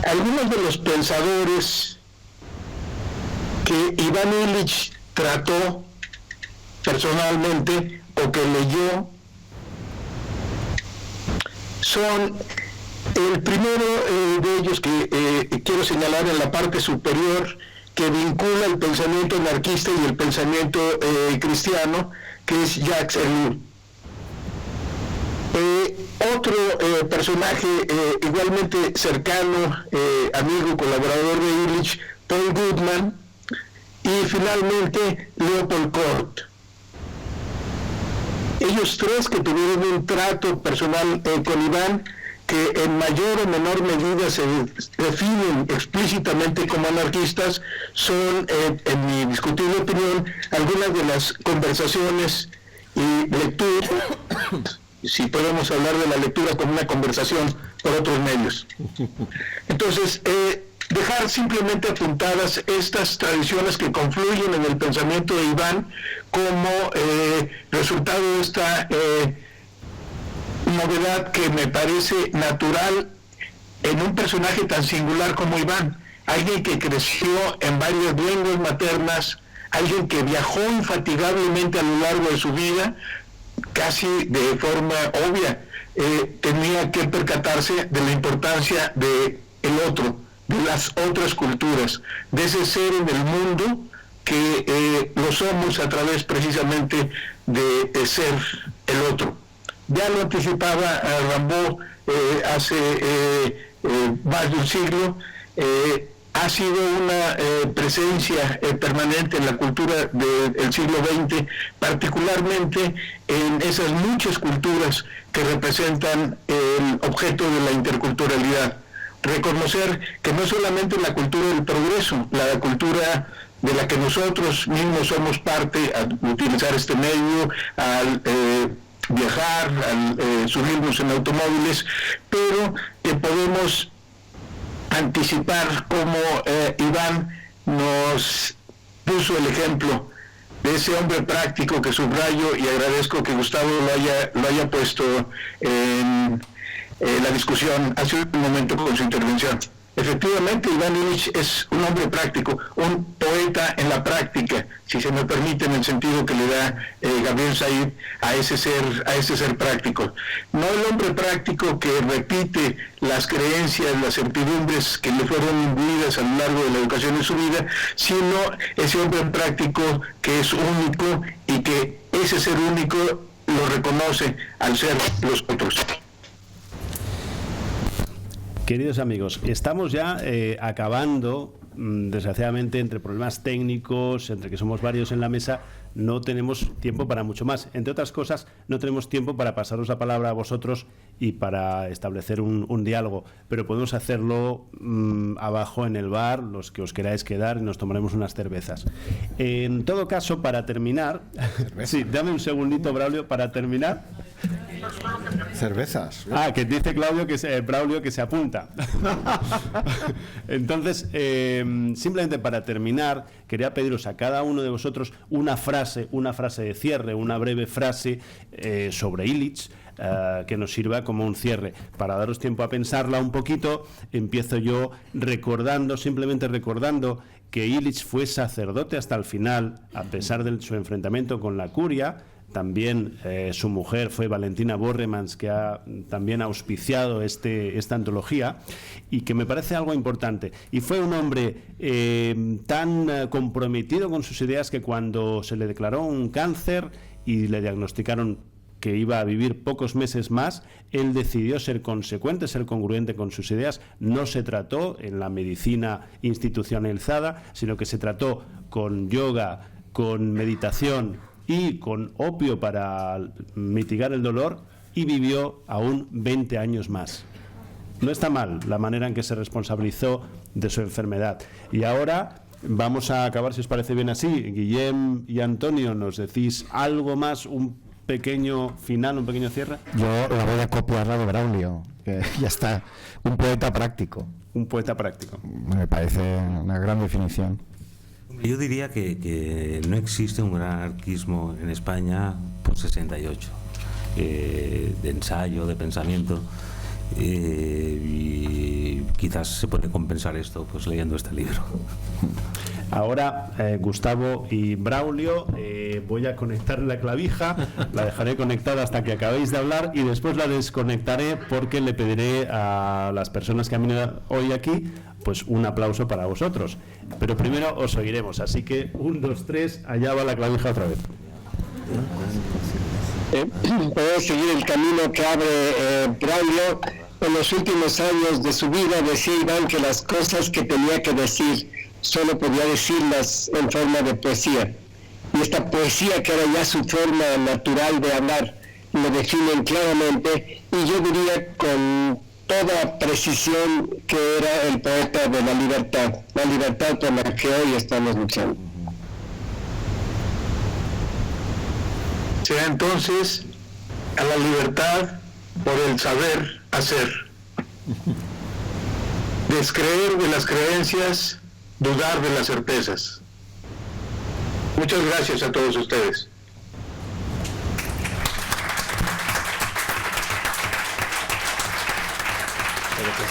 Algunos de los pensadores que Iván Illich trató personalmente o que leyó son, el primero de ellos que quiero señalar en la parte superior, que vincula el pensamiento anarquista y el pensamiento cristiano, que es Jacques Ellul. Otro personaje igualmente cercano, amigo, colaborador de Illich, Paul Goodman, y finalmente Leopold Kort. Ellos tres, que tuvieron un trato personal con Iván, que en mayor o menor medida se definen explícitamente como anarquistas, son, en mi discutible opinión, algunas de las conversaciones y lecturas, si podemos hablar de la lectura como una conversación por otros medios. Entonces, dejar simplemente apuntadas estas tradiciones que confluyen en el pensamiento de Iván como resultado de esta novedad que me parece natural en un personaje tan singular como Iván, alguien que creció en varias lenguas maternas, alguien que viajó infatigablemente a lo largo de su vida, casi de forma obvia, tenía que percatarse de la importancia de el otro, de las otras culturas, de ese ser en el mundo que lo somos a través precisamente de ser el otro. Ya lo anticipaba Rimbaud hace más de un siglo. Ha sido una presencia permanente en la cultura del siglo XX, particularmente en esas muchas culturas que representan el objeto de la interculturalidad. Reconocer que no solamente la cultura del progreso, la cultura de la que nosotros mismos somos parte al utilizar este medio, al viajar, al subirnos en automóviles, pero que podemos anticipar cómo Iván nos puso el ejemplo de ese hombre práctico que subrayo, y agradezco que Gustavo lo haya puesto en la discusión hace un momento con su intervención. Efectivamente, Iván Illich es un hombre práctico, un poeta en la práctica, si se me permite, en el sentido que le da Gabriel Said a ese ser práctico. No el hombre práctico que repite las creencias, las certidumbres que le fueron imbuidas a lo largo de la educación de su vida, sino ese hombre práctico que es único y que ese ser único lo reconoce al ser los otros. Queridos amigos, estamos ya acabando, desgraciadamente, entre problemas técnicos, entre que somos varios en la mesa, no tenemos tiempo para mucho más. Entre otras cosas, no tenemos tiempo para pasaros la palabra a vosotros y para establecer un diálogo, pero podemos hacerlo abajo en el bar, los que os queráis quedar, y nos tomaremos unas cervezas. En todo caso, para terminar, sí, dame un segundito, Braulio, para terminar. Cervezas. Que dice Braulio que se apunta. Entonces, simplemente para terminar, quería pediros a cada uno de vosotros una frase de cierre, una breve frase sobre Illich, que nos sirva como un cierre. Para daros tiempo a pensarla un poquito, empiezo yo simplemente recordando que Illich fue sacerdote hasta el final, a pesar de su enfrentamiento con la curia. También su mujer fue Valentina Borremans, que ha también auspiciado esta antología, y que me parece algo importante. Y fue un hombre tan comprometido con sus ideas que cuando se le declaró un cáncer y le diagnosticaron que iba a vivir pocos meses más, él decidió ser consecuente, ser congruente con sus ideas. No se trató en la medicina institucionalizada, sino que se trató con yoga, con meditación y con opio para mitigar el dolor, y vivió aún 20 años más. No está mal la manera en que se responsabilizó de su enfermedad. Y ahora vamos a acabar, si os parece bien así. Guillem y Antonio, ¿nos decís algo más, un pequeño final, un pequeño cierre? Yo la voy a copiar la de Braulio, que ya está, un poeta práctico. un poeta práctico. Me parece una gran definición. Yo diría que no existe un gran anarquismo en España por 68, de ensayo, de pensamiento, y quizás se puede compensar esto pues leyendo este libro. Ahora, Gustavo y Braulio, voy a conectar la clavija, la dejaré conectada hasta que acabéis de hablar y después la desconectaré porque le pediré a las personas que han venido hoy aquí pues un aplauso para vosotros. Pero primero os oiremos, así que 1, 2, 3, allá va la clavija otra vez. Puedo seguir el camino que abre Braulio. En los últimos años de su vida decía Iván que las cosas que tenía que decir solo podía decirlas en forma de poesía. Y esta poesía, que era ya su forma natural de hablar, lo definen claramente, y yo diría con toda precisión que era el poeta de la libertad por la que hoy estamos luchando. Sea entonces a la libertad por el saber hacer. Descreer de las creencias, dudar de las certezas. Muchas gracias a todos ustedes. Pero que